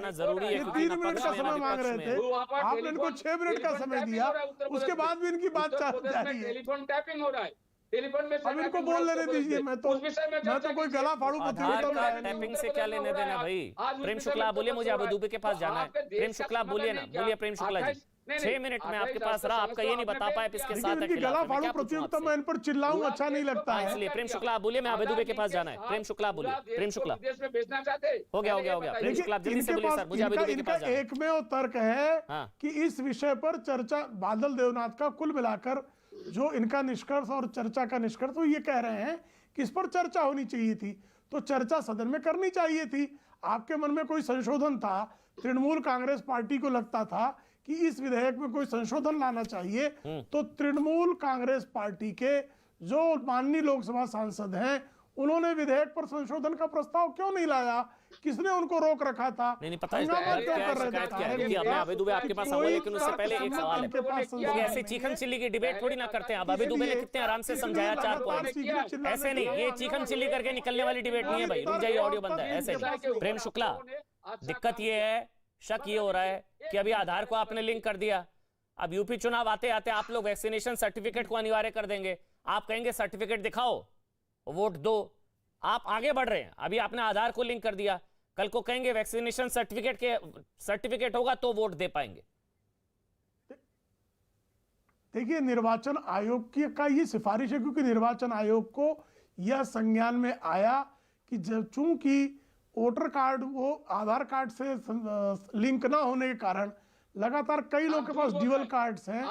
ये 3 मिनट का समय मांग रहे थे, आपने इनको 6 मिनट का समय दिया, उसके बाद भी इनकी बात जारी है। टेलीफोन टैपिंग हो रहा है, टेलीफोन में अब इनको बोल लेने दीजिए, मैं तो कोई गला फाड़ू आधार कार्ड टैपिंग से क्या लेने देना भाई? प्रेम शुक्ला बोलिए, मुझे अबू दुबे के पास जाना है। प्रेम शुक्ला बोलिए ना, बोलिए प्रेम शुक्ला जी। 6 मिनट में आपके पास रहा, आपका ये नहीं बता पाए इसके साथ है गला फाड़ू प्रतियोगिता में इन पर चिल्लाऊं अच्छा नहीं लगता है, इसलिए प्रेम शुक्ला बोलिए, मैं अबू दुबे के पास जाना है। प्रेम शुक्ला बोलिए, प्रेम शुक्ला हो गया प्रेम शुक्ला जल्दी से बोलिए सर, मुझे अबू दुबे के पास जाना है। एकमेव तर्क है कि इस विषय पर चर्चा, बादल देवनाथ का कुल मिलाकर जो इनका निष्कर्ष और चर्चा का निष्कर्ष, तो ये कह रहे हैं कि इस पर चर्चा होनी चाहिए थी, तो चर्चा सदन में करनी चाहिए थी। आपके मन में कोई संशोधन था, तृणमूल कांग्रेस पार्टी को लगता था कि इस विधेयक में कोई संशोधन लाना चाहिए, तो तृणमूल कांग्रेस पार्टी के जो माननीय लोकसभा सांसद हैं उन्होंने विधेयक पर संशोधन का प्रस्ताव क्यों नहीं लाया? किसने उनको रोक रखा था? नहीं पता है अबे दुबे आपके पास आऊंगा, लेकिन उससे पहले एक सवाल है, ऐसे चिकन चिल्ली की डिबेट थोड़ी ना करते हैं। अब अबे दुबे ने कितने आराम से समझाया 4 पॉइंट, ऐसे नहीं, ये चिकन चिल्ली करके निकलने वाली डिबेट नहीं है भाई। रुक जाइए, ऑडियो बंद है, ऐसे नहीं। प्रेम शुक्ला, दिक्कत ये है, शक ये हो रहा है कि अभी आधार को आपने लिंक कर दिया, अब यूपी चुनाव आते आते आप लोग वैक्सीनेशन सर्टिफिकेट को अनिवार्य कर देंगे, आप कहेंगे सर्टिफिकेट दिखाओ वोट दो, आप आगे बढ़ रहे हैं। अभी आपने आधार को लिंक कर दिया, कल को कहेंगे वैक्सीनेशन सर्टिफिकेट होगा तो वोट दे पाएंगे। देखिए, निर्वाचन आयोग की का ये सिफारिश है, क्योंकि निर्वाचन आयोग को यह संज्ञान में आया कि जब चूंकि वोटर कार्ड वो आधार कार्ड से लिंक ना होने के कारण लगातार कई लोगों के पास ड्यूअल कार्ड्स हैं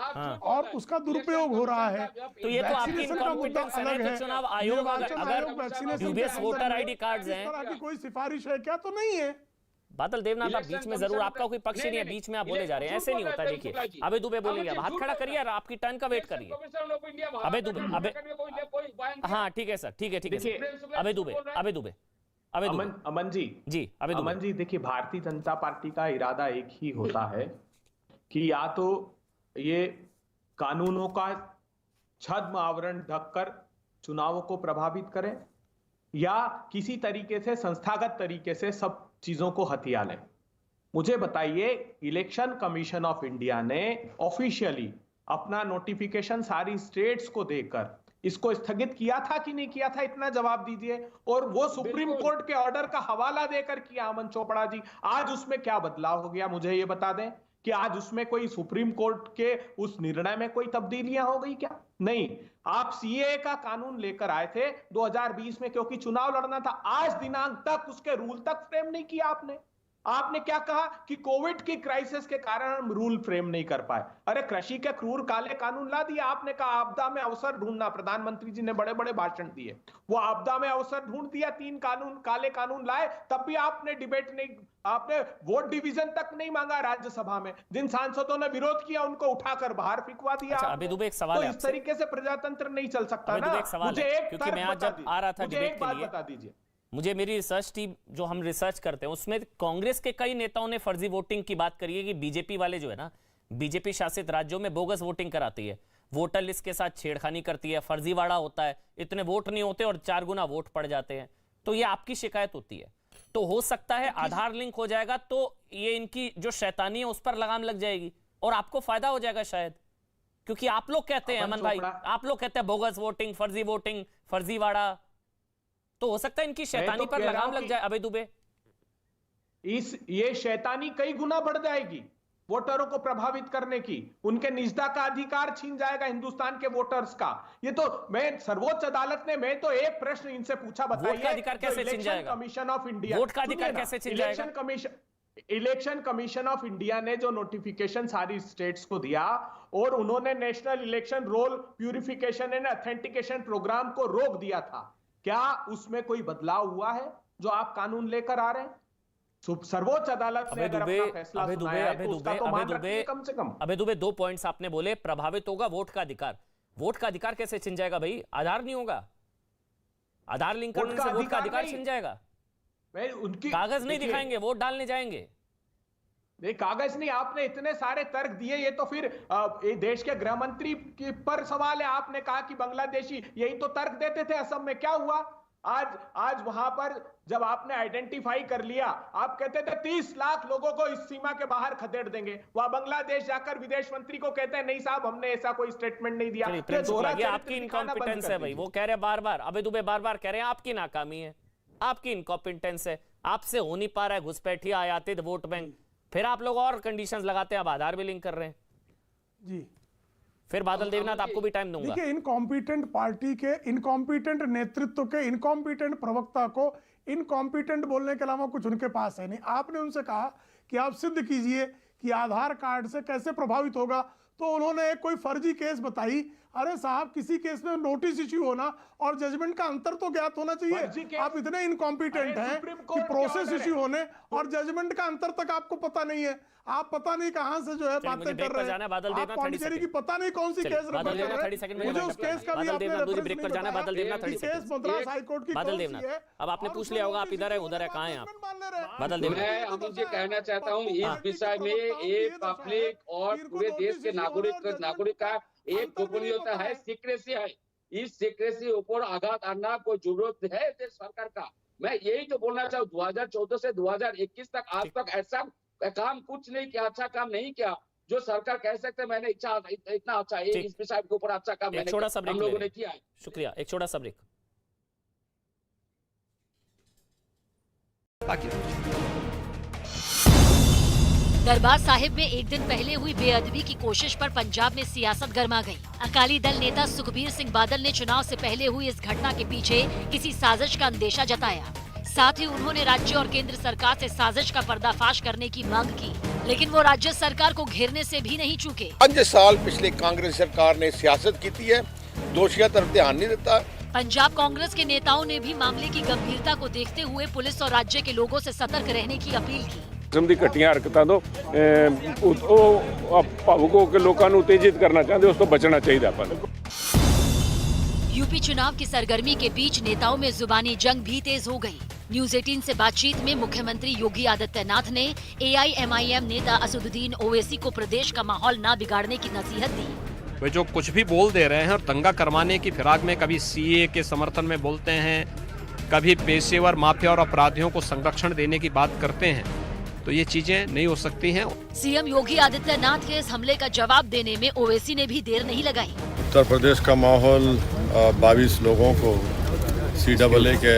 और उसका दुरुपयोग हो रहा है, तो ये तो आपकी इनकॉम्पिटेंस है। तो चुनाव आयोग अगर ड्यूबियस वोटर आईडी कार्ड्स हैं, इस तरह की कोई सिफारिश है क्या? तो नहीं है। बादल देवनाथ, आप बीच में जरूर, आपका कोई पक्ष नहीं है, बीच में आप बोले जा रहे हैं, ऐसे नहीं होता। देखिए अबे दुबे बोलेंगे, अब हाथ खड़ा करिए, आपकी टर्न का वेट करिए। अबे दुबे, अबे हाँ ठीक है सर, ठीक है अबे दुबे अमन जी, अमन जी देखिए, भारतीय जनता पार्टी का इरादा एक ही होता है कि या तो ये कानूनों का छद्म आवरण ढककर चुनावों को प्रभावित करें, या किसी तरीके से संस्थागत तरीके से सब चीजों को हथिया लें। मुझे बताइए, इलेक्शन कमीशन ऑफ इंडिया ने ऑफिशियली अपना नोटिफिकेशन सारी स्टेट्स को देकर इसको स्थगित किया था कि नहीं किया था? इतना जवाब दीजिए। और वो सुप्रीम कोर्ट के ऑर्डर का हवाला देकर किया अमन चोपड़ा जी, आज उसमें क्या बदलाव हो गया? मुझे ये बता दें कि आज उसमें कोई सुप्रीम कोर्ट के उस निर्णय में कोई तब्दीलियां हो गई क्या? नहीं। आप सीएए का कानून लेकर आए थे 2020 में, क्योंकि चुनाव लड़ना था। आज दिनांक तक उसके रूल तक फ्रेम नहीं किया आपने। आपने क्या कहा कि कोविड की क्राइसिस के कारण हम रूल फ्रेम नहीं कर पाए। अरे कृषि के क्रूर काले कानून ला दिया आपने। कहा आपदा में अवसर ढूंढना, प्रधानमंत्री जी ने बड़े बड़े भाषण दिए, वो आपदा में अवसर ढूंढ दिया, 3 कानून काले कानून लाए, तब भी आपने डिबेट नहीं, आपने वोट डिवीजन तक नहीं मांगा राज्यसभा में। जिन सांसदों ने विरोध किया उनको उठाकर बाहर फिकवा दिया। अबे दुबे, एक सवाल है, इस तरीके से प्रजातंत्र नहीं चल सकता ना। मुझे एक बात बता दीजिए, मुझे मेरी रिसर्च टीम जो हम रिसर्च करते हैं उसमें कांग्रेस के कई नेताओं ने फर्जी वोटिंग की बात करी है कि बीजेपी वाले जो है ना, बीजेपी शासित राज्यों में बोगस वोटिंग कराती है, वोटर लिस्ट के साथ छेड़खानी करती है, फर्जीवाड़ा होता है, इतने वोट नहीं होते और 4 गुना वोट पड़ जाते हैं। तो ये आपकी शिकायत होती है। तो हो सकता है आधार लिंक हो जाएगा तो ये इनकी जो शैतानी है उस पर लगाम लग जाएगी और आपको फायदा हो जाएगा शायद, क्योंकि आप लोग कहते हैं अमन भाई, आप लोग कहते हैं बोगस वोटिंग, फर्जीवाड़ा, तो हो सकता है इनकी शैतानी पर लगाम लग जाए। अबे दुबे, ये शैतानी कई गुना बढ़ जाएगी वोटरों को प्रभावित करने की, उनके निजता का अधिकार छीन जाएगा हिंदुस्तान के वोटर्स का। ये तो मैं सर्वोच्च अदालत ने, मैं तो एक प्रश्न इनसे पूछा, बताइए वोट का अधिकार कैसे छीन जाएगा? कमीशन ऑफ इंडिया, वोट का अधिकार कैसे छीन जाएगा? इलेक्शन कमीशन ऑफ इंडिया ने जो नोटिफिकेशन सारी स्टेट्स को दिया और उन्होंने national election roll purification and authentication programme को रोक दिया था, क्या उसमें कोई बदलाव हुआ है जो आप कानून लेकर आ रहे हैं? सर्वोच्च अदालत ने अगर अपना फैसला सुनाया है तो उसका तो मान रखिए कम से कम। अबे दुबे, 2 पॉइंट्स आपने बोले, प्रभावित होगा वोट का अधिकार। वोट का अधिकार कैसे छिन जाएगा भाई? आधार नहीं होगा। आधार लिंक करने से वोट का अधिकार छिन जाएगा? उनकी कागज नहीं दिखाएंगे, वोट डालने जाएंगे। नहीं, कागज नहीं, आपने इतने सारे तर्क दिए, ये तो फिर ये देश के गृह मंत्री पर सवाल है। आपने कहा कि बांग्लादेशी, यही तो तर्क देते थे असम में, क्या हुआ? आज वहां पर जब आपने आइडेंटिफाई कर लिया, आप कहते थे 30 लाख लोगों को इस सीमा के बाहर खदेड़ देंगे। वहां बांग्लादेश जाकर विदेश मंत्री को कहते हैं नहीं साहब, हमने ऐसा कोई स्टेटमेंट नहीं दिया। ये आपकी इनकॉम्पिटेंस है भाई, वो कह रहे हैं बार बार, अबे दुबे बार बार कह रहे हैं आपकी नाकामी है, आपकी इनकॉम्पिटेंस है, आपसे हो नहीं पा रहा है घुसपैठिया आयातित वोट बैंक। फिर आप लोग और कंडीशंस लगाते हैं, अब आधार भी लिंक कर रहे हैं जी। फिर बादल देवनाथ आपको भी टाइम दूंगा। देखिए, इनकॉम्पिटेंट पार्टी के, इनकॉम्पिटेंट नेतृत्व के, इनकॉम्पिटेंट प्रवक्ता को इनकॉम्पिटेंट बोलने के अलावा कुछ उनके पास है नहीं। आपने उनसे कहा कि आप सिद्ध कीजिए कि आधार कार्ड से कैसे प्रभावित होगा, तो उन्होंने कोई फर्जी केस बताई। अरे साहब, किसी केस में नोटिस इश्यू होना और जजमेंट का अंतर तो ज्ञात होना चाहिए। आप इतने इनकॉम्पिटेंट हैं कि प्रोसेस इश्यू होने और जजमेंट का अंतर तक आपको पता नहीं है। आप पता नहीं कहां से जो है बातें कर रहे हैं। आप पांडिचेरी की पता नहीं कौन सी केस रेफर कर रहे हैं। मुझे उस केस का भी आपने ब्रेक पर जाना है। बादल देवनाथ 30 केस मद्रास हाईकोर्ट की बादल देवनाथ, अब आपने पूछ लिया होगा आप इधर है उधर है, कहाँ हैं आप? बादल देवनाथ, मैं अमित जी कहना चाहता हूँ, इस विषय में एक पब्लिक और पूरे देश के नागरिक का एक गोपनीयता है, सीक्रेसी है। इस सीक्रेसी ऊपर आघात आना कोई जरूरत है देश सरकार का। मैं यही तो बोलना चाहूँ, 2014 से 2021 तक आज तक ऐसा काम कुछ नहीं किया, अच्छा काम नहीं किया जो सरकार कह सकते मैंने इतना अच्छा इस विषय के ऊपर अच्छा काम हम लोगों ने किया है। शुक्रिया। एक छोटा सा ब्रेक। दरबार साहिब में एक दिन पहले हुई बेअदबी की कोशिश पर पंजाब में सियासत गर्मा गई। अकाली दल नेता सुखबीर सिंह बादल ने चुनाव से पहले हुई इस घटना के पीछे किसी साजिश का अंदेशा जताया। साथ ही उन्होंने राज्य और केंद्र सरकार से साजिश का पर्दाफाश करने की मांग की, लेकिन वो राज्य सरकार को घेरने से भी नहीं चूके। 5 साल पिछले कांग्रेस सरकार ने सियासत की है, दोषियों तरफ ध्यान नहीं देता। पंजाब कांग्रेस के नेताओं ने भी मामले की गंभीरता को देखते हुए पुलिस और राज्य के लोगों से सतर्क रहने की अपील की। ਦੀ ਘਟੀਆਂ ਹਰਕਤਾਂ ਤੋਂ ਉਹ ਭਾਵੁਕ ਹੋ ਕੇ ਲੋਕਾਂ ਨੂੰ ਉਤੇਜਿਤ ਕਰਨਾ ਚਾਹੁੰਦੇ, ਉਸ ਤੋਂ ਬਚਣਾ ਚਾਹੀਦਾ ਆਪਾਂ ਨੂੰ। यूपी चुनाव की सरगर्मी के बीच नेताओं में जुबानी जंग भी तेज हो गई। न्यूज 18 से बातचीत में मुख्यमंत्री योगी आदित्यनाथ ने AIMIM नेता असदुद्दीन ओवैसी को प्रदेश का माहौल न बिगाड़ने की नसीहत दी। वे जो कुछ भी बोल दे रहे हैं और दंगा करवाने की फिराक में कभी CA के समर्थन में बोलते हैं, कभी पेशेवर माफिया और अपराधियों को संरक्षण देने की बात करते हैं, तो ये चीजें नहीं हो सकती हैं। सीएम योगी आदित्यनाथ के इस हमले का जवाब देने में ओवैसी ने भी देर नहीं लगाई। उत्तर प्रदेश का माहौल 22 लोगों को CAA के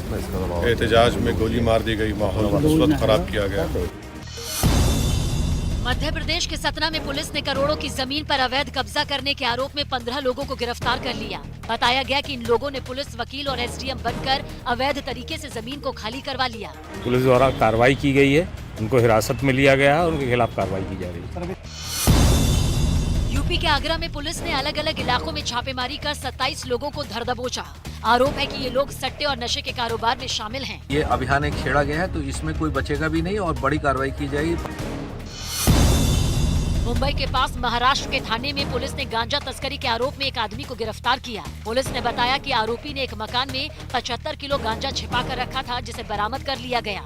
एहतजाज में गोली मार दी गई, माहौल उस वक्त खराब किया गया। मध्य प्रदेश के सतना में पुलिस ने करोड़ों की जमीन पर अवैध कब्जा करने के आरोप में 15 लोगों को गिरफ्तार कर लिया। बताया गया कि इन लोगों ने पुलिस वकील और SDM बनकर अवैध तरीके से जमीन को खाली करवा लिया। पुलिस द्वारा कार्रवाई की गई है, उनको हिरासत में लिया गया है और उनके खिलाफ कार्रवाई की जा रही है। यूपी के आगरा में पुलिस ने अलग अलग इलाकों में छापेमारी कर 27 लोगों को धर दबोचा। आरोप है कि ये लोग सट्टे और नशे के कारोबार में शामिल हैं। ये अभियान एक छेड़ा गया है, तो इसमें कोई बचेगा भी नहीं और बड़ी कार्रवाई की जाएगी। मुंबई के पास महाराष्ट्र के थाने में पुलिस ने गांजा तस्करी के आरोप में एक आदमी को गिरफ्तार किया। पुलिस ने बताया कि आरोपी ने एक मकान में 75 किलो गांजा छिपा कर रखा था, जिसे बरामद कर लिया गया।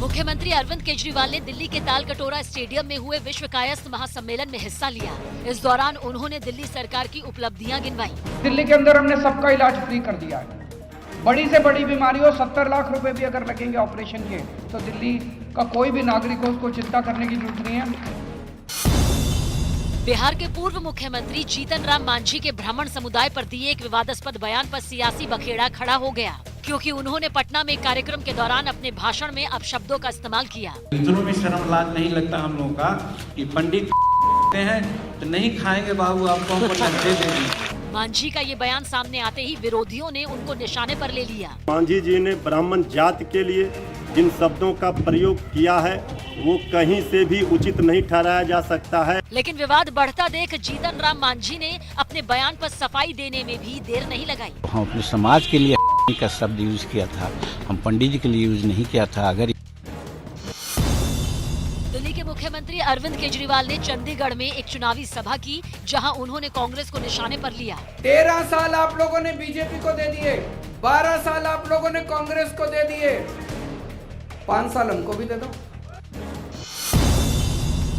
मुख्यमंत्री अरविंद केजरीवाल ने दिल्ली के तालकटोरा स्टेडियम में हुए विश्व कायस्थ महासम्मेलन में हिस्सा लिया। इस दौरान उन्होंने दिल्ली सरकार की उपलब्धियां गिनवाई। दिल्ली के अंदर हमने सबका इलाज फ्री कर दिया है। बड़ी से बड़ी बीमारी हो, 70 लाख रुपए भी अगर लगेंगे ऑपरेशन के, तो दिल्ली का कोई भी नागरिक हो उसको चिंता करने की जरूरत नहीं है। बिहार के पूर्व मुख्यमंत्री जीतन राम मांझी के ब्राह्मण समुदाय पर दिए एक विवादास्पद बयान पर सियासी बखेड़ा खड़ा हो गया, क्योंकि उन्होंने पटना में कार्यक्रम के दौरान अपने भाषण में अपशब्दों का इस्तेमाल किया। इतनों में शर्म लाज नहीं लगता हम लोगों का कि पंडित हैं तो नहीं खाएंगे बाबू, आपको हमको दे देंगे। मांझी का ये बयान सामने आते ही विरोधियों ने उनको निशाने पर ले लिया। मांझी जी ने ब्राह्मण जाति के लिए जिन शब्दों का प्रयोग किया है वो कहीं से भी उचित नहीं ठहराया जा सकता है। लेकिन विवाद बढ़ता देख जीतन राम मांझी ने अपने बयान पर सफाई देने में भी देर नहीं लगाई। हम अपने समाज के लिए का शब्द यूज किया था, हम पंडित जी के लिए यूज नहीं किया था। अगर दिल्ली के मुख्यमंत्री अरविंद केजरीवाल ने चंडीगढ़ में एक चुनावी सभा की, जहां उन्होंने कांग्रेस को निशाने पर लिया। 13 साल आप लोगों ने बीजेपी को दे दिए, 12 साल आप लोगों ने कांग्रेस को दे दिए, 5 साल हमको भी दे दो।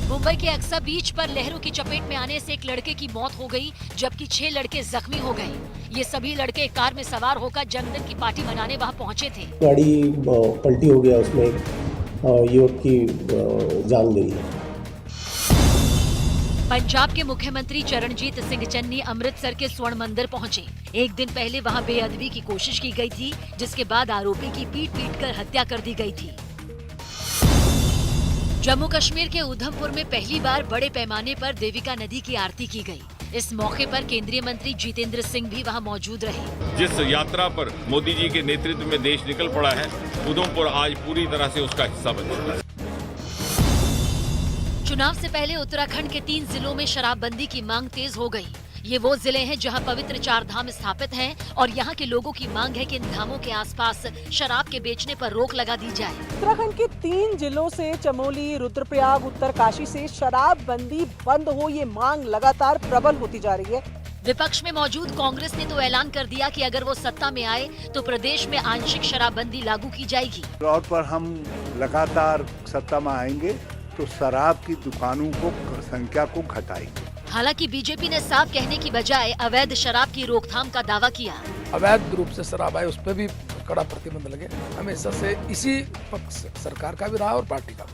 मुंबई के अक्सा बीच पर लहरों की चपेट में आने से एक लड़के की मौत हो गई, जबकि 6 लड़के जख्मी हो गए। ये सभी लड़के एक कार में सवार होकर जन्मदिन की पार्टी मनाने वहां पहुंचे थे। गाड़ी पलटी हो गया, उसमें युवक की जान गई है। पंजाब के मुख्यमंत्री चरणजीत सिंह चन्नी अमृतसर के स्वर्ण मंदिर पहुंचे। एक दिन पहले वहां बेअदबी की कोशिश की गई थी, जिसके बाद आरोपी की पीट कर हत्या कर दी गई थी। जम्मू कश्मीर के उधमपुर में पहली बार बड़े पैमाने पर देविका नदी की आरती की गई। इस मौके पर केंद्रीय मंत्री जितेंद्र सिंह भी वहां मौजूद रहे। जिस यात्रा पर मोदी जी के नेतृत्व में देश निकल पड़ा है, उधमपुर आज पूरी तरह से उसका हिस्सा बन चुका है। चुनाव से पहले उत्तराखंड के 3 जिलों में शराबबंदी की मांग तेज हो गई। ये वो जिले हैं जहां पवित्र 4 धाम स्थापित हैं और यहां के लोगों की मांग है कि इन धामों के आसपास शराब के बेचने पर रोक लगा दी जाए। उत्तराखंड के 3 जिलों से चमोली, रुद्रप्रयाग, उत्तरकाशी से शराबबंदी बंद हो, ये मांग लगातार प्रबल होती जा रही है। विपक्ष में मौजूद कांग्रेस ने तो ऐलान कर दिया कि अगर वो सत्ता में आए तो प्रदेश में आंशिक शराबबंदी लागू की जाएगी। तौर पर हम लगातार सत्ता में आएंगे तो शराब की दुकानों को संख्या को घटाएंगे। हालांकि बीजेपी ने साफ कहने की बजाय अवैध शराब की रोकथाम का दावा किया। अवैध रूप से शराब आए उस पर भी कड़ा प्रतिबंध लगे। हमेशा से इसी पक्ष सरकार का भी रहा और पार्टी का भी।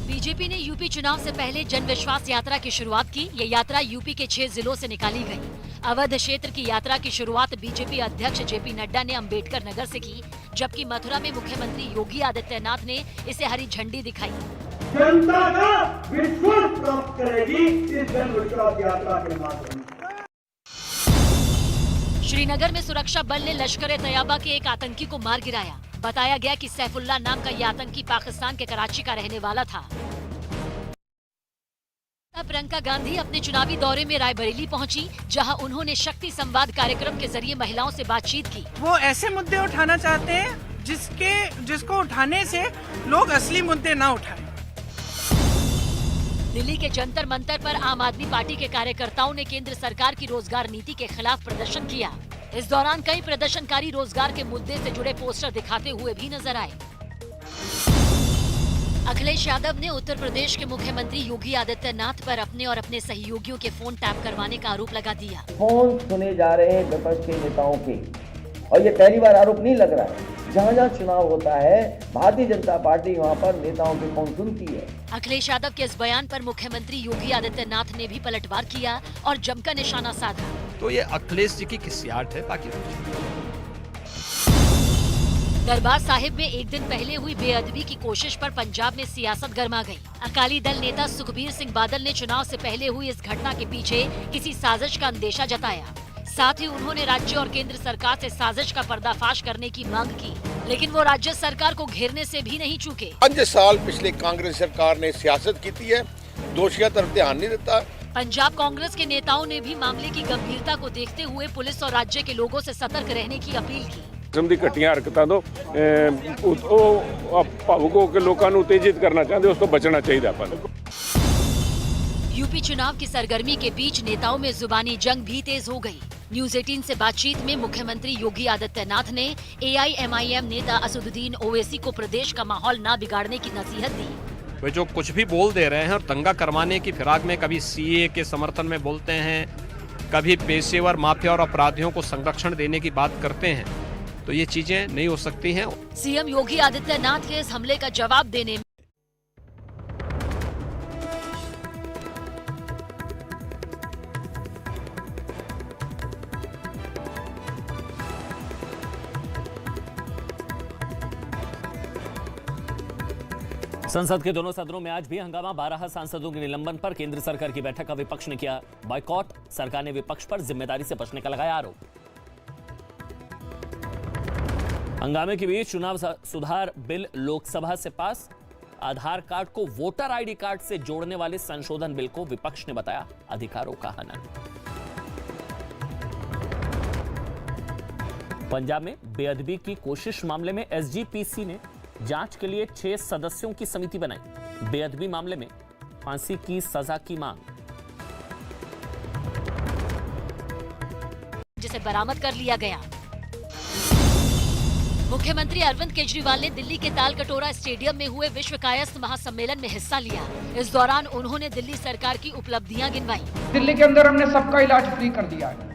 बीजेपी ने यूपी चुनाव से पहले जन विश्वास यात्रा की शुरुआत की। ये यात्रा यूपी के 6 जिलों से निकाली गई। अवध क्षेत्र की यात्रा की शुरुआत बीजेपी अध्यक्ष जेपी नड्डा ने अंबेडकर नगर से की, जबकि मथुरा में मुख्यमंत्री योगी आदित्यनाथ ने इसे हरी झंडी दिखाई। जनता का विश्वास प्राप्त करेगी इस जन विश्वास यात्रा के माध्यम से। श्रीनगर में सुरक्षा बल ने लश्कर ए तैयबा के एक आतंकी को मार गिराया। बताया गया कि सैफुल्लाह नाम का यह आतंकी पाकिस्तान के कराची का रहने वाला था। प्रियंका गांधी अपने चुनावी दौरे में रायबरेली पहुंची, जहां उन्होंने शक्ति संवाद कार्यक्रम के जरिए महिलाओं से बातचीत की। वो ऐसे मुद्दे उठाना चाहते हैं जिसको उठाने से लोग असली मुद्दे ना उठाएं। दिल्ली के जंतर मंतर पर आम आदमी पार्टी के कार्यकर्ताओं ने केंद्र सरकार की रोजगार नीति के खिलाफ प्रदर्शन किया। इस दौरान कई प्रदर्शनकारी रोजगार के मुद्दे से जुड़े पोस्टर दिखाते हुए भी नजर आए। अखिलेश यादव ने उत्तर प्रदेश के मुख्यमंत्री योगी आदित्यनाथ पर अपने और अपने सहयोगियों के फोन टैप करवाने का आरोप लगा दिया। फोन सुने जा रहे हैं विपक्ष के नेताओं के, और ये पहली बार आरोप नहीं लग रहा है। जहाँ जहाँ चुनाव होता है भारतीय जनता पार्टी वहाँ पर नेताओं के फोन सुनती है। अखिलेश यादव के इस बयान पर मुख्यमंत्री योगी आदित्यनाथ ने भी पलटवार किया और जमकर निशाना साधा। तो ये अखिलेश जी की खिसियाट है, बाकी दरबार साहिब में एक दिन पहले हुई बेअदबी की कोशिश पर पंजाब में सियासत गर्मा गई। अकाली दल नेता सुखबीर सिंह बादल ने चुनाव से पहले हुई इस घटना के पीछे किसी साजिश का अंदेशा जताया। साथ ही उन्होंने राज्य और केंद्र सरकार से साजिश का पर्दाफाश करने की मांग की, लेकिन वो राज्य सरकार को घेरने से भी नहीं चूके। 5 साल पिछले कांग्रेस सरकार ने सियासत की है, दोषियों तरफ ध्यान नहीं देता। पंजाब कांग्रेस के नेताओं ने भी मामले की गंभीरता को देखते हुए पुलिस और राज्य के लोगों से सतर्क रहने की अपील की। किस्म दी घटिया हरकतां तो भावुक होकर लोगों को उत्तेजित करना चाहते, उसको बचना चाहिए। अपन यूपी चुनाव की सरगर्मी के बीच नेताओं में जुबानी जंग भी तेज हो गई। न्यूज 18 से बातचीत में मुख्यमंत्री योगी आदित्यनाथ ने AIMIM नेता असदुद्दीन ओवैसी को प्रदेश का माहौल ना बिगाड़ने की नसीहत दी। वे जो कुछ भी बोल दे रहे हैं और दंगा करवाने की फिराक में कभी CAA के समर्थन में बोलते हैं, कभी पेशेवर माफिया और अपराधियों को संरक्षण देने की बात करते हैं, तो ये चीजें नहीं हो सकती हैं। सीएम योगी आदित्यनाथ के इस हमले का जवाब देने में संसद के दोनों सदनों में आज भी हंगामा। 12 सांसदों के निलंबन पर केंद्र सरकार की बैठक का विपक्ष ने किया बॉयकॉट। सरकार ने विपक्ष पर जिम्मेदारी से बचने का लगाया आरोप। हंगामे के बीच चुनाव सुधार बिल लोकसभा से पास। आधार कार्ड को वोटर आईडी कार्ड से जोड़ने वाले संशोधन बिल को विपक्ष ने बताया अधिकारों का हनन। पंजाब में बेअदबी की कोशिश मामले में SGPC ने जांच के लिए 6 सदस्यों की समिति बनाई। बेअदबी मामले में फांसी की सजा की मांग। जिसे बरामद कर लिया गया। मुख्यमंत्री अरविंद केजरीवाल ने दिल्ली के तालकटोरा स्टेडियम में हुए विश्व कायस्थ महासम्मेलन में हिस्सा लिया। इस दौरान उन्होंने दिल्ली सरकार की उपलब्धियां गिनवाई। दिल्ली के अंदर हमने सबका इलाज फ्री कर दिया है।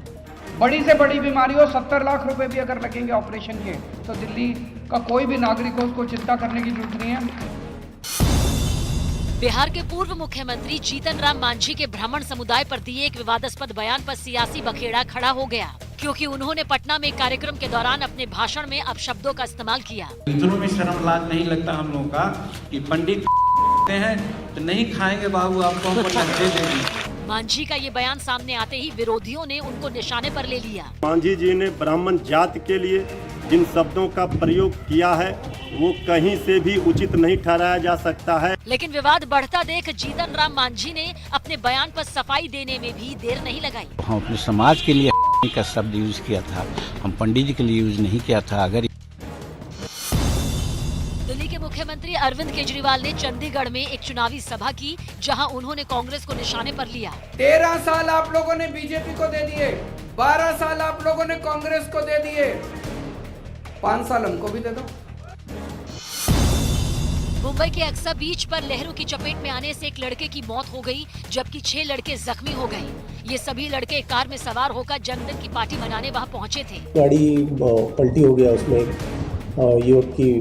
बड़ी से बड़ी बीमारी हो 70 लाख रुपए भी अगर लगेंगे ऑपरेशन के, तो दिल्ली का कोई भी नागरिक हो उसको चिंता करने की जरूरत नहीं है। बिहार के पूर्व मुख्यमंत्री जीतन राम मांझी के ब्राह्मण समुदाय पर दिए एक विवादास्पद बयान पर सियासी बखेड़ा खड़ा हो गया, क्योंकि उन्होंने पटना में एक कार्यक्रम के दौरान अपने भाषण में अपशब्दों का इस्तेमाल किया। इतनों में शर्म लाज नहीं लगता हम लोगों का कि पंडित हैं तो नहीं खाएंगे बाबू, आपको हमको दे देंगे। मांझी का ये बयान सामने आते ही विरोधियों ने उनको निशाने पर ले लिया। मांझी जी ने ब्राह्मण जाति के लिए जिन शब्दों का प्रयोग किया है वो कहीं से भी उचित नहीं ठहराया जा सकता है। लेकिन विवाद बढ़ता देख जीतन राम मांझी ने अपने बयान पर सफाई देने में भी देर नहीं लगाई। हम अपने समाज के लिए का शब्द यूज किया था, हम पंडित जी के लिए यूज नहीं किया था। अगर दिल्ली के मुख्यमंत्री अरविंद केजरीवाल ने चंडीगढ़ में एक चुनावी सभा की, जहां उन्होंने कांग्रेस को निशाने पर लिया। 13 साल आप लोगों ने बीजेपी को दे दिए, 12 साल आप लोगों ने कांग्रेस को दे दिए, 5 साल हमको भी दे दो। मुंबई के अक्सा बीच पर लहरों की चपेट में आने से एक लड़के की मौत हो गई, जबकि 6 लड़के जख्मी हो गए। ये सभी लड़के एक कार में सवार होकर जन्मदिन की पार्टी मनाने वहां पहुंचे थे। गाड़ी पलटी हो गया, उसमें युवक की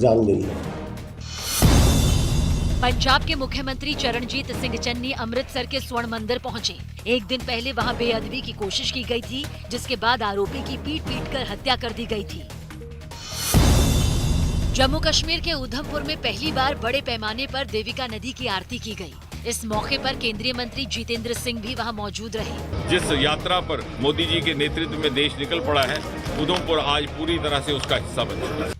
जान गई है। पंजाब के मुख्यमंत्री चरणजीत सिंह चन्नी अमृतसर के स्वर्ण मंदिर पहुंचे। एक दिन पहले वहां बेअदबी की कोशिश की गई थी, जिसके बाद आरोपी की पीट कर हत्या कर दी गई थी। जम्मू कश्मीर के उधमपुर में पहली बार बड़े पैमाने पर देविका नदी की आरती की गई। इस मौके पर केंद्रीय मंत्री जितेंद्र सिंह भी वहां मौजूद रहे। जिस यात्रा पर मोदी जी के नेतृत्व में देश निकल पड़ा है, उधमपुर आज पूरी तरह से उसका हिस्सा बन चुका है।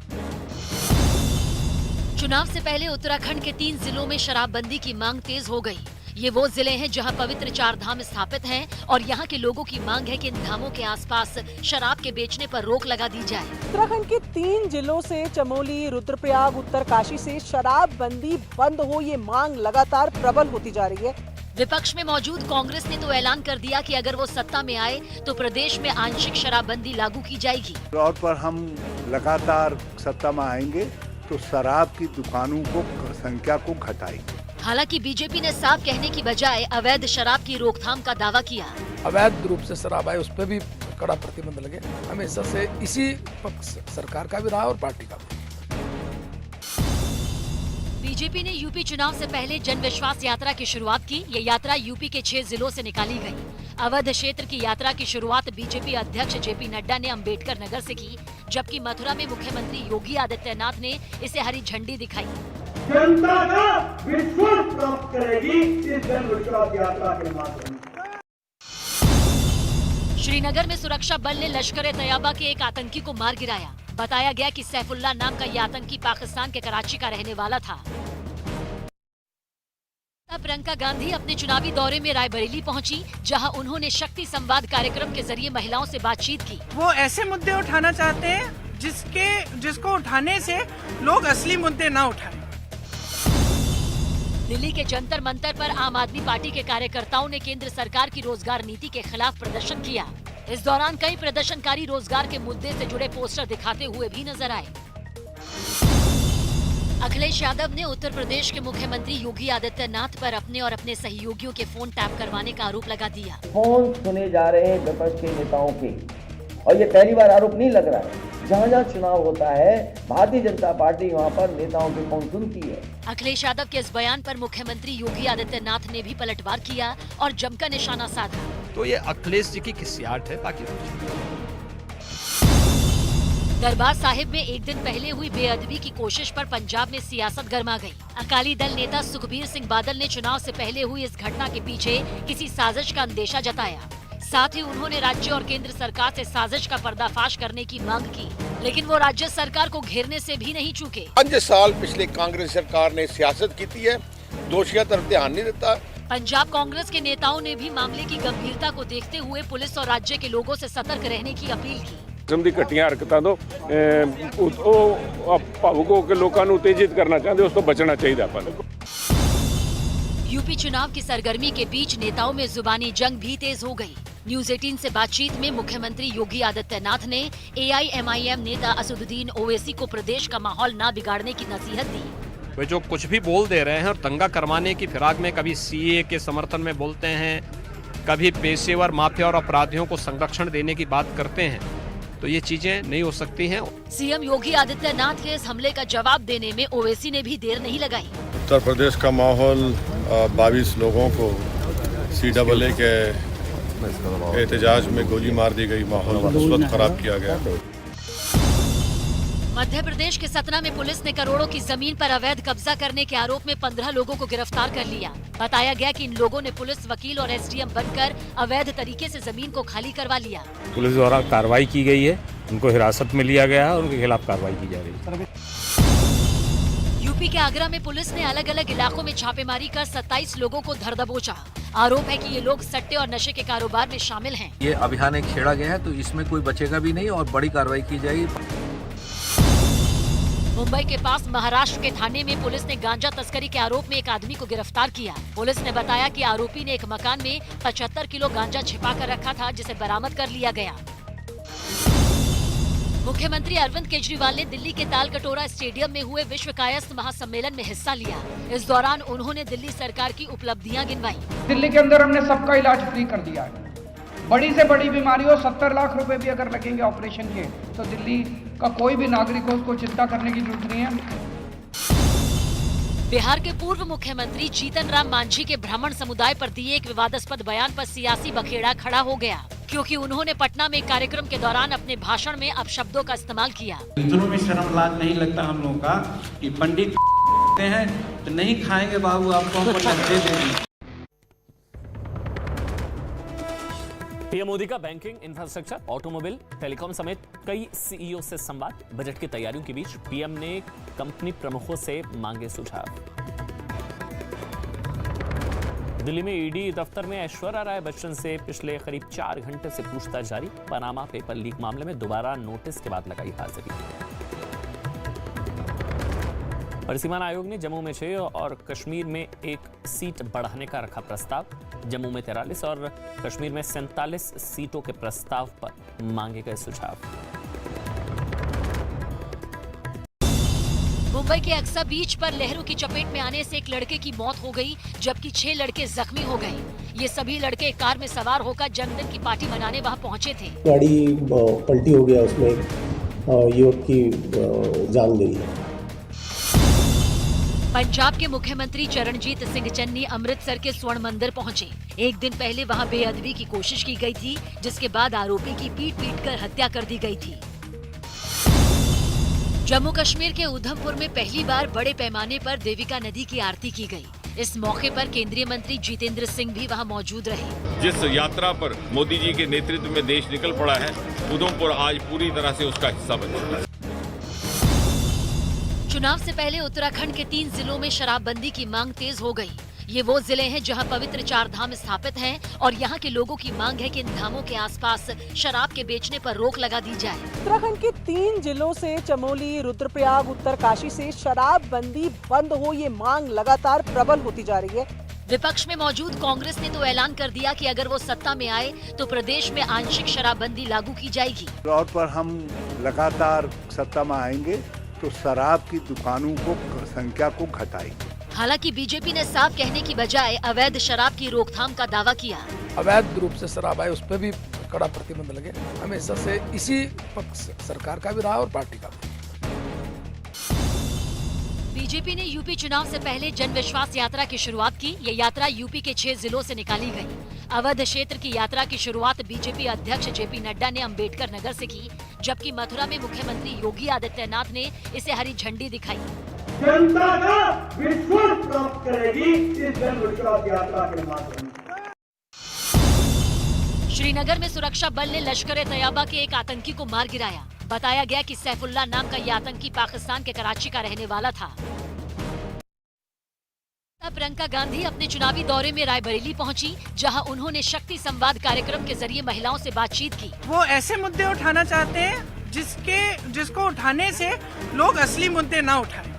चुनाव से पहले उत्तराखंड के 3 जिलों में शराबबंदी की मांग तेज हो गई। ये वो जिले हैं जहां पवित्र 4 धाम स्थापित हैं और यहां के लोगों की मांग है कि इन धामों के आसपास शराब के बेचने पर रोक लगा दी जाए। उत्तराखंड के 3 जिलों से चमोली, रुद्रप्रयाग, उत्तरकाशी से शराबबंदी बंद हो, ये मांग लगातार प्रबल होती जा रही है। विपक्ष में मौजूद कांग्रेस ने तो ऐलान कर दिया कि अगर वो सत्ता में आए तो प्रदेश में आंशिक शराबबंदी लागू की जाएगी। और पर हम लगातार सत्ता में आएंगे तो शराब की दुकानों को संख्या को घटाएंगे। हालांकि बीजेपी ने साफ कहने की बजाय अवैध शराब की रोकथाम का दावा किया। अवैध रूप से शराब आए उस पर भी कड़ा प्रतिबंध लगे। हमेशा से इसी पक्ष सरकार का भी रहा और पार्टी का भी। बीजेपी ने यूपी चुनाव से पहले जन विश्वास यात्रा की शुरुआत की। ये यात्रा यूपी के 6 जिलों से निकाली गई। अवध क्षेत्र की यात्रा की शुरुआत बीजेपी अध्यक्ष जेपी नड्डा ने अंबेडकर नगर से की, जबकि मथुरा में मुख्यमंत्री योगी आदित्यनाथ ने इसे हरी झंडी दिखाई। जनता का विश्वास प्राप्त करेगी इस जन विश्वास यात्रा के माध्यम से। श्रीनगर में सुरक्षा बल ने लश्कर-ए-तैयबा के एक आतंकी को मार गिराया। बताया गया कि सैफुल्लाह नाम का यह आतंकी पाकिस्तान के कराची का रहने वाला था। प्रियंका गांधी अपने चुनावी दौरे में रायबरेली पहुंची, जहां उन्होंने शक्ति संवाद कार्यक्रम के जरिए महिलाओं से बातचीत की। वो ऐसे मुद्दे उठाना चाहते हैं जिसको उठाने से लोग असली मुद्दे न उठाएं। दिल्ली के जंतर मंतर पर आम आदमी पार्टी के कार्यकर्ताओं ने केंद्र सरकार की रोजगार नीति के खिलाफ प्रदर्शन किया। इस दौरान कई प्रदर्शनकारी रोजगार के मुद्दे से जुड़े पोस्टर दिखाते हुए भी नजर आए। अखिलेश यादव ने उत्तर प्रदेश के मुख्यमंत्री योगी आदित्यनाथ पर अपने और अपने सहयोगियों के फोन टैप करवाने का आरोप लगा दिया। फोन सुने जा रहे हैं विपक्ष के नेताओं के, और ये पहली बार आरोप नहीं लग रहा है। जहाँ जहाँ चुनाव होता है भारतीय जनता पार्टी वहाँ पर नेताओं के फोन सुनती है। अखिलेश यादव के इस बयान पर मुख्यमंत्री योगी आदित्यनाथ ने भी पलटवार किया और जमकर निशाना साधा। तो ये अखिलेश जी की किस्सियात है, बाकी दरबार साहिब में एक दिन पहले हुई बेअदबी की कोशिश पर पंजाब में सियासत गर्मा गई। अकाली दल नेता सुखबीर सिंह बादल ने चुनाव से पहले हुई इस घटना के पीछे किसी साजिश का अंदेशा जताया। साथ ही उन्होंने राज्य और केंद्र सरकार से साजिश का पर्दाफाश करने की मांग की, लेकिन वो राज्य सरकार को घेरने से भी नहीं चूके। 5 साल पिछले कांग्रेस सरकार ने सियासत की है, दोषियों तरफ ध्यान नहीं देता। पंजाब कांग्रेस के नेताओं ने भी मामले की गंभीरता को देखते हुए पुलिस और राज्य के लोगों से सतर्क रहने की अपील की। ਕਿਸਮ ਦੀ ਘਟੀਆਂ ਹਰਕਤਾਂ ਤੋਂ ਉਹ ਭਾਵੁਕ ਹੋ ਕੇ ਲੋਕਾਂ ਨੂੰ ਉਤੇਜਿਤ ਕਰਨਾ ਚਾਹੁੰਦੇ, ਉਸ ਤੋਂ ਬਚਣਾ ਚਾਹੀਦਾ ਆਪਾਂ ਨੂੰ। यूपी चुनाव की सरगर्मी के बीच नेताओं में जुबानी जंग भी तेज हो गई। न्यूज 18 से बातचीत में मुख्यमंत्री योगी आदित्यनाथ ने AIMIM नेता असदुद्दीन ओवैसी को प्रदेश का माहौल न बिगाड़ने की नसीहत दी। वे जो कुछ भी बोल दे रहे हैं और दंगा करवाने की फिराक में कभी CAA के समर्थन में बोलते हैं, कभी पेशेवर माफिया और अपराधियों को संरक्षण देने की बात करते हैं, तो ये चीजें नहीं हो सकती हैं। सीएम योगी आदित्यनाथ के इस हमले का जवाब देने में ओवैसी ने भी देर नहीं लगाई। उत्तर प्रदेश का माहौल 22 लोगों को CAA के एहतजाज में गोली मार दी गई, माहौल उस वक्त खराब किया गया। मध्य प्रदेश के सतना में पुलिस ने करोड़ों की जमीन पर अवैध कब्जा करने के आरोप में 15 लोगों को गिरफ्तार कर लिया। बताया गया कि इन लोगों ने पुलिस वकील और SDM बनकर अवैध तरीके से जमीन को खाली करवा लिया। पुलिस द्वारा कार्रवाई की गई है, उनको हिरासत में लिया गया है और उनके खिलाफ कार्रवाई की जा रही है। यूपी के आगरा में पुलिस ने अलग अलग इलाकों में छापेमारी कर 27 लोगों को धर दबोचा। आरोप है कि ये लोग सट्टे और नशे के कारोबार में शामिल हैं। ये अभियान एक छेड़ा गया है, तो इसमें कोई बचेगा भी नहीं और बड़ी कार्रवाई की जाएगी। मुंबई के पास महाराष्ट्र के थाने में पुलिस ने गांजा तस्करी के आरोप में एक आदमी को गिरफ्तार किया। पुलिस ने बताया कि आरोपी ने एक मकान में 75 किलो गांजा छिपा कर रखा था, जिसे बरामद कर लिया गया। मुख्यमंत्री अरविंद केजरीवाल ने दिल्ली के तालकटोरा स्टेडियम में हुए विश्व कायस्थ महासम्मेलन में हिस्सा लिया। इस दौरान उन्होंने दिल्ली सरकार की उपलब्धियां गिनवाई। दिल्ली के अंदर हमने सबका इलाज फ्री कर दिया है। बड़ी से बड़ी बीमारी हो, 70 लाख रुपए भी अगर लगेंगे ऑपरेशन के, तो दिल्ली का कोई भी नागरिक हो उसको चिंता करने की जरूरत नहीं है। बिहार के पूर्व मुख्यमंत्री जीतन राम मांझी के ब्राह्मण समुदाय पर दिए एक विवादास्पद बयान पर सियासी बखेड़ा खड़ा हो गया, क्योंकि उन्होंने पटना में एक कार्यक्रम के दौरान अपने भाषण में अपशब्दों का इस्तेमाल किया। इतनों में शर्म लाज नहीं लगता हम लोगों का कि पंडित हैं तो नहीं खाएंगे बाबू, आपको हम दे देंगे। पीएम मोदी का बैंकिंग, इंफ्रास्ट्रक्चर, ऑटोमोबाइल, टेलीकॉम समेत कई CEO से संवाद। बजट की तैयारियों के बीच पीएम ने कंपनी प्रमुखों से मांगे सुझाव। दिल्ली में ईडी दफ्तर में ऐश्वर्या राय बच्चन से पिछले करीब 4 घंटे से पूछताछ जारी। पनामा पेपर लीक मामले में दोबारा नोटिस के बाद लगाई हाजिरी। परिसीमन आयोग ने जम्मू में 6 और कश्मीर में 1 सीट बढ़ाने का रखा प्रस्ताव। जम्मू में 43 और कश्मीर में 47 सीटों के प्रस्ताव पर मांगे गए सुझाव। मुंबई के अक्सा बीच पर लहरों की चपेट में आने से एक लड़के की मौत हो गई, जबकि 6 लड़के जख्मी हो गए। ये सभी लड़के कार में सवार होकर जन्मदिन की पार्टी मनाने वहां पहुंचे थे। गाड़ी पलटी हो गया, उसमें युवक की जान गई है। पंजाब के मुख्यमंत्री चरणजीत सिंह चन्नी अमृतसर के स्वर्ण मंदिर पहुंचे। एक दिन पहले वहां बेअदबी की कोशिश की गई थी, जिसके बाद आरोपी की पीट कर हत्या कर दी गई थी। जम्मू कश्मीर के उधमपुर में पहली बार बड़े पैमाने पर देविका नदी की आरती की गई। इस मौके पर केंद्रीय मंत्री जितेंद्र सिंह भी वहां मौजूद रहे। जिस यात्रा पर मोदी जी के नेतृत्व में देश निकल पड़ा है, उधमपुर आज पूरी तरह से उसका हिस्सा बन चुका है। चुनाव से पहले उत्तराखंड के 3 जिलों में शराबबंदी की मांग तेज हो गई। ये वो जिले हैं जहां पवित्र 4 धाम स्थापित हैं और यहां के लोगों की मांग है कि इन धामों के आसपास शराब के बेचने पर रोक लगा दी जाए। उत्तराखंड के 3 जिलों से चमोली, रुद्रप्रयाग, उत्तरकाशी से शराबबंदी बंद हो, ये मांग लगातार प्रबल होती जा रही है। विपक्ष में मौजूद कांग्रेस ने तो ऐलान कर दिया कि अगर वो सत्ता में आए तो प्रदेश में आंशिक शराबबंदी लागू की जाएगी। और पर हम लगातार सत्ता में आएंगे तो शराब की दुकानों को संख्या को घटाएंगे। हालांकि बीजेपी ने साफ कहने की बजाय अवैध शराब की रोकथाम का दावा किया। अवैध रूप से शराब आए उस पर भी कड़ा प्रतिबंध लगे। हमेशा से इसी पक्ष सरकार का भी रहा और पार्टी का भी। बीजेपी ने यूपी चुनाव से पहले जन विश्वास यात्रा की शुरुआत की। ये यात्रा यूपी के 6 जिलों से निकाली गई। अवध क्षेत्र की यात्रा की शुरुआत बीजेपी अध्यक्ष जेपी नड्डा ने अंबेडकर नगर से की, जबकि मथुरा में मुख्यमंत्री योगी आदित्यनाथ ने इसे हरी झंडी दिखाई। जनता का विश्वास प्राप्त करेगी इस जन विश्वास यात्रा के माध्यम से। श्रीनगर में सुरक्षा बल ने लश्कर-ए-तैयबा के एक आतंकी को मार गिराया। बताया गया कि सैफुल्लाह नाम का यह आतंकी पाकिस्तान के कराची का रहने वाला था। प्रियंका गांधी अपने चुनावी दौरे में रायबरेली पहुंची, जहां उन्होंने शक्ति संवाद कार्यक्रम के जरिए महिलाओं से बातचीत की। वो ऐसे मुद्दे उठाना चाहते हैं जिसको उठाने से लोग असली मुद्दे ना उठाएं।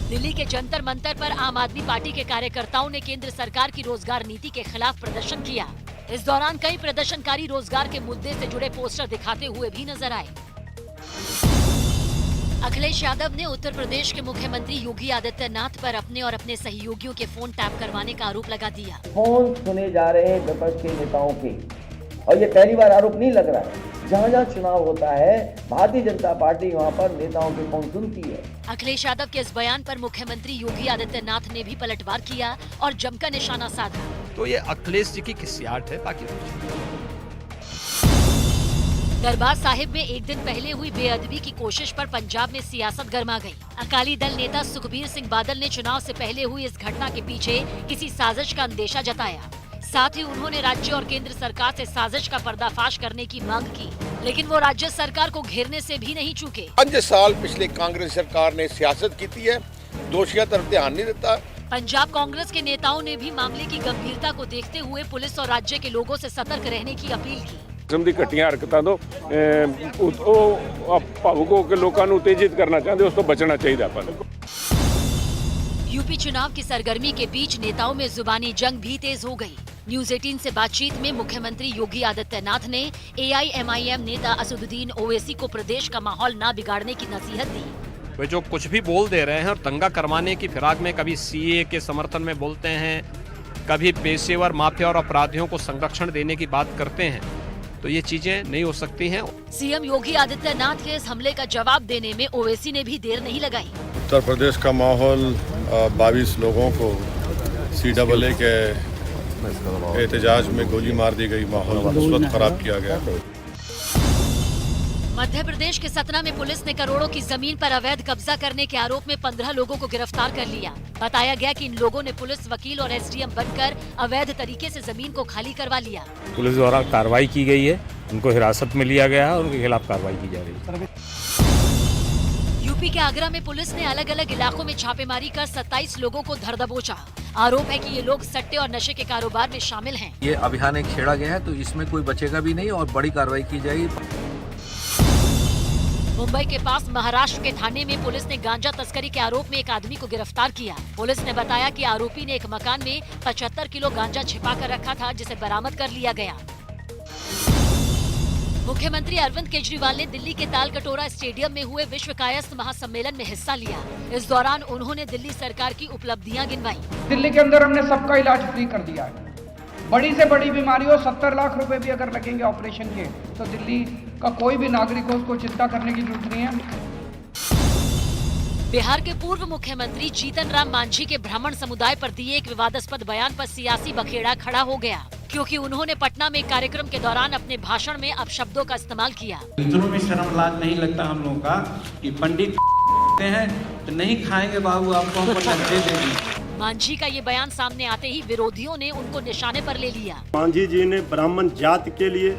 दिल्ली के जंतर मंतर पर आम आदमी पार्टी के कार्यकर्ताओं ने केंद्र सरकार की रोजगार नीति के खिलाफ प्रदर्शन किया। इस दौरान कई प्रदर्शनकारी रोजगार के मुद्दे से जुड़े पोस्टर दिखाते हुए भी नजर आए। अखिलेश यादव ने उत्तर प्रदेश के मुख्यमंत्री योगी आदित्यनाथ पर अपने और अपने सहयोगियों के फोन टैप करवाने का आरोप लगा दिया। फोन सुने जा रहे हैं विपक्ष के नेताओं के, और ये पहली बार आरोप नहीं लग रहा है। जहाँ जहाँ चुनाव होता है भारतीय जनता पार्टी वहाँ पर नेताओं के फोन सुनती है। अखिलेश यादव के इस बयान पर मुख्यमंत्री योगी आदित्यनाथ ने भी पलटवार किया और जमकर निशाना साधा। तो ये अखिलेश जी की किस्सियाट है, बाकी दरबार साहिब में एक दिन पहले हुई बेअदबी की कोशिश पर पंजाब में सियासत गर्मा गई। अकाली दल नेता सुखबीर सिंह बादल ने चुनाव से पहले हुई इस घटना के पीछे किसी साजिश का अंदेशा जताया। साथ ही उन्होंने राज्य और केंद्र सरकार से साजिश का पर्दाफाश करने की मांग की, लेकिन वो राज्य सरकार को घेरने से भी नहीं चूके। 5 साल पिछले कांग्रेस सरकार ने सियासत की है, दोषियों तरफ ध्यान नहीं देता। पंजाब कांग्रेस के नेताओं ने भी मामले की गंभीरता को देखते हुए पुलिस और राज्य के लोगों से सतर्क रहने की अपील की। ਦੀ ਘਟੀਆਂ ਹਰਕਤਾਂ ਤੋਂ ਭਾਵੁਕ ਹੋ ਕੇ ਲੋਕਾਂ ਨੂੰ ਉਤੇਜਿਤ ਕਰਨਾ ਚਾਹੁੰਦੇ, ਉਸ ਤੋਂ ਬਚਣਾ ਚਾਹੀਦਾ ਆਪਾਂ ਨੂੰ। यूपी चुनाव की सरगर्मी के बीच नेताओं में जुबानी जंग भी तेज हो गई। न्यूज 18 से बातचीत में मुख्यमंत्री योगी आदित्यनाथ ने AIMIM नेता असदुद्दीन ओवैसी को प्रदेश का माहौल न बिगाड़ने की नसीहत दी। वे जो कुछ भी बोल दे रहे हैं और दंगा करवाने की फिराक में कभी CA के समर्थन में बोलते हैं, कभी पेशेवर माफिया और अपराधियों को संरक्षण देने की बात करते हैं, तो ये चीजें नहीं हो सकती हैं। सीएम योगी आदित्यनाथ के इस हमले का जवाब देने में ओवैसी ने भी देर नहीं लगाई। उत्तर प्रदेश का माहौल 22 लोगों को CAA के एहतजाज में गोली मार दी गई, माहौल उस वक्त खराब किया गया। मध्य प्रदेश के सतना में पुलिस ने करोड़ों की जमीन पर अवैध कब्जा करने के आरोप में 15 लोगों को गिरफ्तार कर लिया। बताया गया कि इन लोगों ने पुलिस वकील और SDM बनकर अवैध तरीके से जमीन को खाली करवा लिया। पुलिस द्वारा कार्रवाई की गई है, उनको हिरासत में लिया गया है और उनके खिलाफ कार्रवाई की जा रही है। यूपी के आगरा में पुलिस ने अलग अलग इलाकों में छापेमारी कर 27 लोगों को धर दबोचा। आरोप है कि ये लोग सट्टे और नशे के कारोबार में शामिल हैं। ये अभियान एक छेड़ा गया है, तो इसमें कोई बचेगा भी नहीं और बड़ी कार्रवाई की जाएगी। मुंबई के पास महाराष्ट्र के थाने में पुलिस ने गांजा तस्करी के आरोप में एक आदमी को गिरफ्तार किया। पुलिस ने बताया कि आरोपी ने एक मकान में 75 किलो गांजा छिपा कर रखा था, जिसे बरामद कर लिया गया। मुख्यमंत्री अरविंद केजरीवाल ने दिल्ली के तालकटोरा स्टेडियम में हुए विश्व कायस्थ महासम्मेलन में हिस्सा लिया। इस दौरान उन्होंने दिल्ली सरकार की उपलब्धियां गिनवाई। दिल्ली के अंदर हमने सबका इलाज फ्री कर दिया है। बड़ी से बड़ी बीमारी हो 70 लाख रुपए भी अगर लगेंगे ऑपरेशन के, तो दिल्ली का कोई भी नागरिक हो उसको चिंता करने की जरूरत नहीं है। बिहार के पूर्व मुख्यमंत्री जीतन राम मांझी के ब्राह्मण समुदाय पर दिए एक विवादास्पद बयान पर सियासी बखेड़ा खड़ा हो गया, क्योंकि उन्होंने पटना में एक कार्यक्रम के दौरान अपने भाषण में अपशब्दों का इस्तेमाल किया। इतनों में शर्म लाज नहीं लगता हम लोगों का कि पंडित हैं तो नहीं खाएंगे बाबू, आपको हम डंडे देंगे। मांझी का ये बयान सामने आते ही विरोधियों ने उनको निशाने पर ले लिया। मांझी जी ने ब्राह्मण जाति के लिए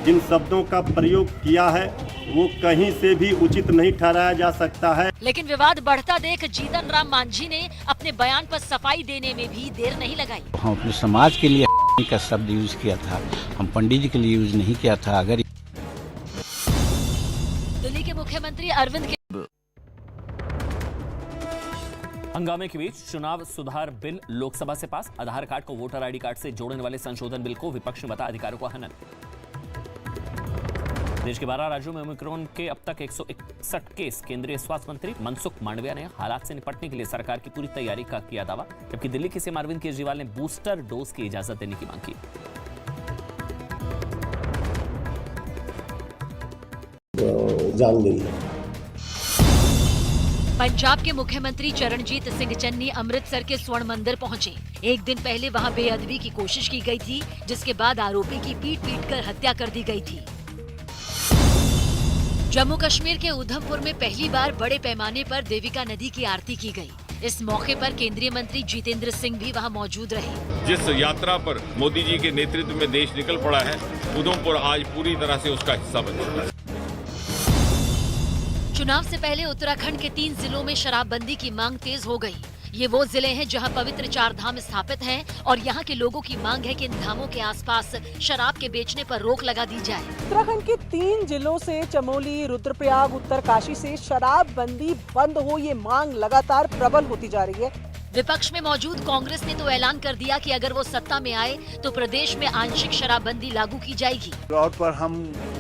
जिन शब्दों का प्रयोग किया है वो कहीं से भी उचित नहीं ठहराया जा सकता है। लेकिन विवाद बढ़ता देख जीतन राम मांझी ने अपने बयान पर सफाई देने में भी देर नहीं लगाई। हम अपने समाज के लिए का शब्द यूज किया था, हम पंडित जी के लिए यूज नहीं किया था। अगर दिल्ली के मुख्यमंत्री अरविंद हंगामे के बीच चुनाव सुधार बिल लोकसभा से पास। आधार कार्ड को वोटर ID कार्ड से जोड़ने वाले संशोधन बिल को विपक्ष ने बताया अधिकारों का हनन। देश के 12 राज्यों में ओमिक्रॉन के अब तक 161 केस। केंद्रीय स्वास्थ्य मंत्री मनसुख मांडविया ने हालात से निपटने के लिए सरकार की पूरी तैयारी का किया दावा, जबकि दिल्ली के सीएम अरविंद केजरीवाल ने बूस्टर डोज की इजाजत देने की मांग की। जान गई है। पंजाब के मुख्यमंत्री चरणजीत सिंह चन्नी अमृतसर के स्वर्ण मंदिर पहुंचे। एक दिन पहले वहां बेअदबी की कोशिश की गई थी, जिसके बाद आरोपी की पीट कर हत्या कर दी गई थी। जम्मू कश्मीर के उधमपुर में पहली बार बड़े पैमाने पर देविका नदी की आरती की गई। इस मौके पर केंद्रीय मंत्री जितेंद्र सिंह भी वहां मौजूद रहे। जिस यात्रा पर मोदी जी के नेतृत्व में देश निकल पड़ा है, उधमपुर आज पूरी तरह से उसका हिस्सा बन चुका है। चुनाव से पहले उत्तराखंड के 3 जिलों में शराबबंदी की मांग तेज हो गई। ये वो जिले हैं जहां पवित्र 4 धाम स्थापित हैं और यहां के लोगों की मांग है कि इन धामों के आसपास शराब के बेचने पर रोक लगा दी जाए। उत्तराखंड के 3 जिलों से चमोली, रुद्रप्रयाग, उत्तरकाशी से शराबबंदी बंद हो, ये मांग लगातार प्रबल होती जा रही है। विपक्ष में मौजूद कांग्रेस ने तो ऐलान कर दिया कि अगर वो सत्ता में आए तो प्रदेश में आंशिक शराबबंदी लागू की जाएगी। और पर हम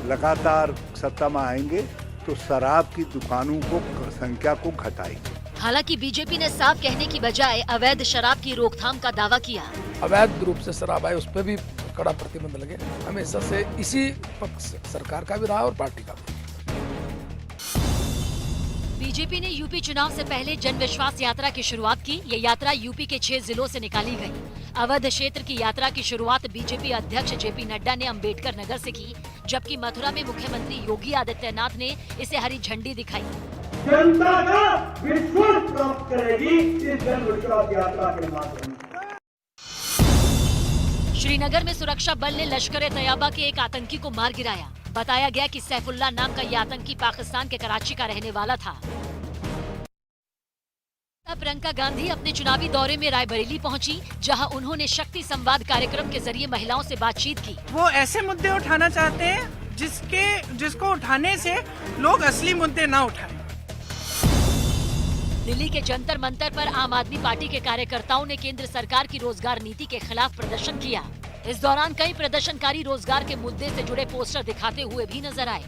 लगातार सत्ता में आएंगे तो शराब की दुकानों को संख्या को घटाएंगे। हालांकि बीजेपी ने साफ कहने की बजाय अवैध शराब की रोकथाम का दावा किया। अवैध रूप से शराब आए उस पर भी कड़ा प्रतिबंध लगे। हमेशा से इसी पक्ष सरकार का भी रहा और पार्टी का भी। बीजेपी ने यूपी चुनाव से पहले जन विश्वास यात्रा की शुरुआत की। ये यात्रा यूपी के 6 जिलों से निकाली गई। अवध क्षेत्र की यात्रा की शुरुआत बीजेपी अध्यक्ष जेपी नड्डा ने अंबेडकर नगर से की, जबकि मथुरा में मुख्यमंत्री योगी आदित्यनाथ ने इसे हरी झंडी दिखाई। जनता का विश्वास प्राप्त करेगी इस जन विश्वास यात्रा के माध्यम से। श्रीनगर में सुरक्षा बल ने लश्कर-ए-तैयबा के एक आतंकी को मार गिराया। बताया गया कि सैफुल्लाह नाम का यह आतंकी पाकिस्तान के कराची का रहने वाला था। प्रियंका गांधी अपने चुनावी दौरे में रायबरेली पहुंची, जहां उन्होंने शक्ति संवाद कार्यक्रम के जरिए महिलाओं से बातचीत की। वो ऐसे मुद्दे उठाना चाहते हैं जिसको उठाने से लोग असली मुद्दे ना उठाएं। दिल्ली के जंतर मंतर पर आम आदमी पार्टी के कार्यकर्ताओं ने केंद्र सरकार की रोजगार नीति के खिलाफ प्रदर्शन किया। इस दौरान कई प्रदर्शनकारी रोजगार के मुद्दे से जुड़े पोस्टर दिखाते हुए भी नजर आए।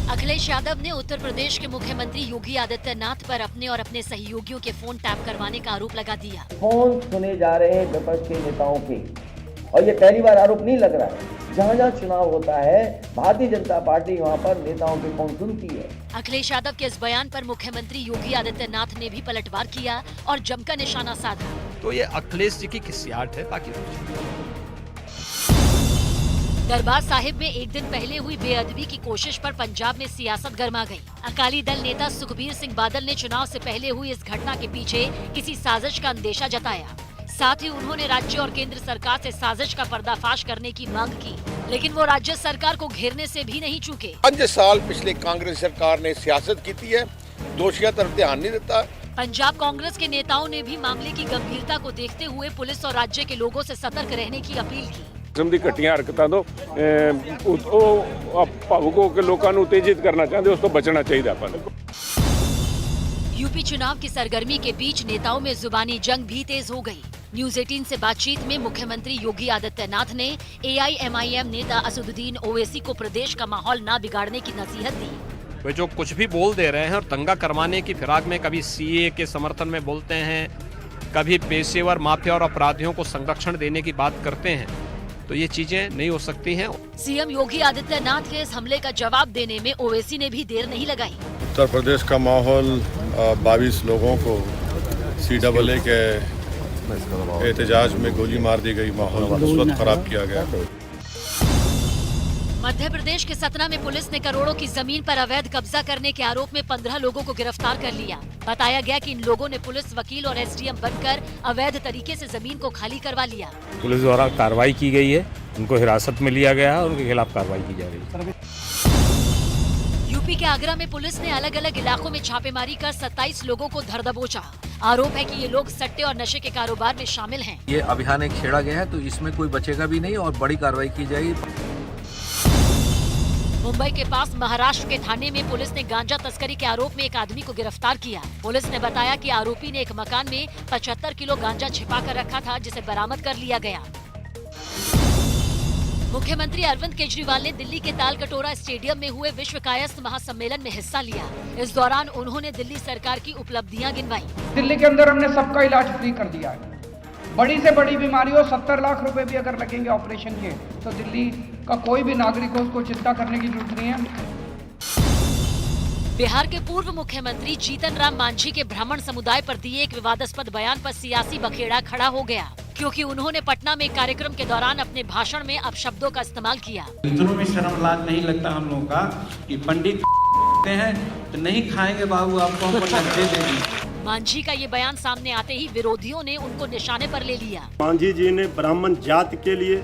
अखिलेश यादव ने उत्तर प्रदेश के मुख्यमंत्री योगी आदित्यनाथ पर अपने और अपने सहयोगियों के फोन टैप करवाने का आरोप लगा दिया। फोन सुने जा रहे हैं विपक्ष के नेताओं के, और ये पहली बार आरोप नहीं लग रहा है। जहाँ जहाँ चुनाव होता है भारतीय जनता पार्टी वहाँ पर नेताओं के फोन सुनती है। अखिलेश यादव के इस बयान पर मुख्यमंत्री योगी आदित्यनाथ ने भी पलटवार किया और जमकर निशाना साधा। तो ये अखिलेश जी की किस्सियाट है, बाकी दरबार साहिब में एक दिन पहले हुई बेअदबी की कोशिश पर पंजाब में सियासत गर्मा गई। अकाली दल नेता सुखबीर सिंह बादल ने चुनाव से पहले हुई इस घटना के पीछे किसी साजिश का अंदेशा जताया। साथ ही उन्होंने राज्य और केंद्र सरकार से साजिश का पर्दाफाश करने की मांग की, लेकिन वो राज्य सरकार को घेरने से भी नहीं चूके। 5 साल पिछले कांग्रेस सरकार ने सियासत की है, दोषियों तरफ ध्यान नहीं देता। पंजाब कांग्रेस के नेताओं ने भी मामले की गंभीरता को देखते हुए पुलिस और राज्य के लोगों से सतर्क रहने की अपील की। ਦੀ ਘਟੀਆਂ ਹਰਕਤਾਂ ਤੋਂ ਉਹ ਭਾਵੁਕ ਹੋ ਕੇ ਲੋਕਾਂ ਨੂੰ ਉਤੇਜਿਤ ਕਰਨਾ ਚਾਹੁੰਦੇ, ਉਸ ਤੋਂ ਬਚਣਾ ਚਾਹੀਦਾ ਆਪਾਂ ਨੂੰ। यूपी चुनाव की सरगर्मी के बीच नेताओं में जुबानी जंग भी तेज हो गई। न्यूज 18 से बातचीत में मुख्यमंत्री योगी आदित्यनाथ ने AIMIM नेता असदुद्दीन ओवैसी को प्रदेश का माहौल न बिगाड़ने की नसीहत दी। वे जो कुछ भी बोल दे रहे हैं और दंगा करवाने की फिराक में कभी CAA के समर्थन में बोलते हैं, कभी पेशेवर माफिया और अपराधियों को संरक्षण देने की बात करते हैं, तो ये चीजें नहीं हो सकती हैं। सीएम योगी आदित्यनाथ के इस हमले का जवाब देने में ओवैसी ने भी देर नहीं लगाई। उत्तर प्रदेश का माहौल 22 लोगों को CAA के एहतजाज में गोली मार दी गई, माहौल रिश्वत खराब किया गया। मध्य प्रदेश के सतना में पुलिस ने करोड़ों की जमीन पर अवैध कब्जा करने के आरोप में 15 लोगों को गिरफ्तार कर लिया। बताया गया कि इन लोगों ने पुलिस वकील और SDM बनकर अवैध तरीके से जमीन को खाली करवा लिया। पुलिस द्वारा कार्रवाई की गई है, उनको हिरासत में लिया गया है और उनके खिलाफ कार्रवाई की जा रही है। यूपी के आगरा में पुलिस ने अलग अलग इलाकों में छापेमारी कर 27 लोगों को धर दबोचा। आरोप है कि ये लोग सट्टे और नशे के कारोबार में शामिल हैं। ये अभियान एक छेड़ा गया है, तो इसमें कोई बचेगा भी नहीं और बड़ी कार्रवाई की जाएगी। मुंबई के पास महाराष्ट्र के थाने में पुलिस ने गांजा तस्करी के आरोप में एक आदमी को गिरफ्तार किया। पुलिस ने बताया कि आरोपी ने एक मकान में 75 किलो गांजा छिपा कर रखा था, जिसे बरामद कर लिया गया। मुख्यमंत्री अरविंद केजरीवाल ने दिल्ली के तालकटोरा स्टेडियम में हुए विश्व कायस्थ महासम्मेलन में हिस्सा लिया। इस दौरान उन्होंने दिल्ली सरकार की उपलब्धियां गिनवाई। दिल्ली के अंदर हमने सबका इलाज फ्री कर दिया है। बड़ी से बड़ी बीमारी हो 70 लाख रुपए भी अगर लगेंगे ऑपरेशन के, तो दिल्ली का कोई भी नागरिक हो उसको चिंता करने की जरूरत नहीं है। बिहार के पूर्व मुख्यमंत्री जीतन राम मांझी के ब्राह्मण समुदाय पर दिए एक विवादास्पद बयान पर सियासी बखेड़ा खड़ा हो गया, क्योंकि उन्होंने पटना में कार्यक्रम के दौरान अपने भाषण में अपशब्दों का इस्तेमाल किया। इतनों में शर्म लाज नहीं लगता हम लोगों का कि पंडित हैं तो नहीं खाएंगे बाबू, आपको हम डंडे देंगे। मांझी का ये बयान सामने आते ही विरोधियों ने उनको निशाने पर ले लिया। मांझी जी ने ब्राह्मण जाति के लिए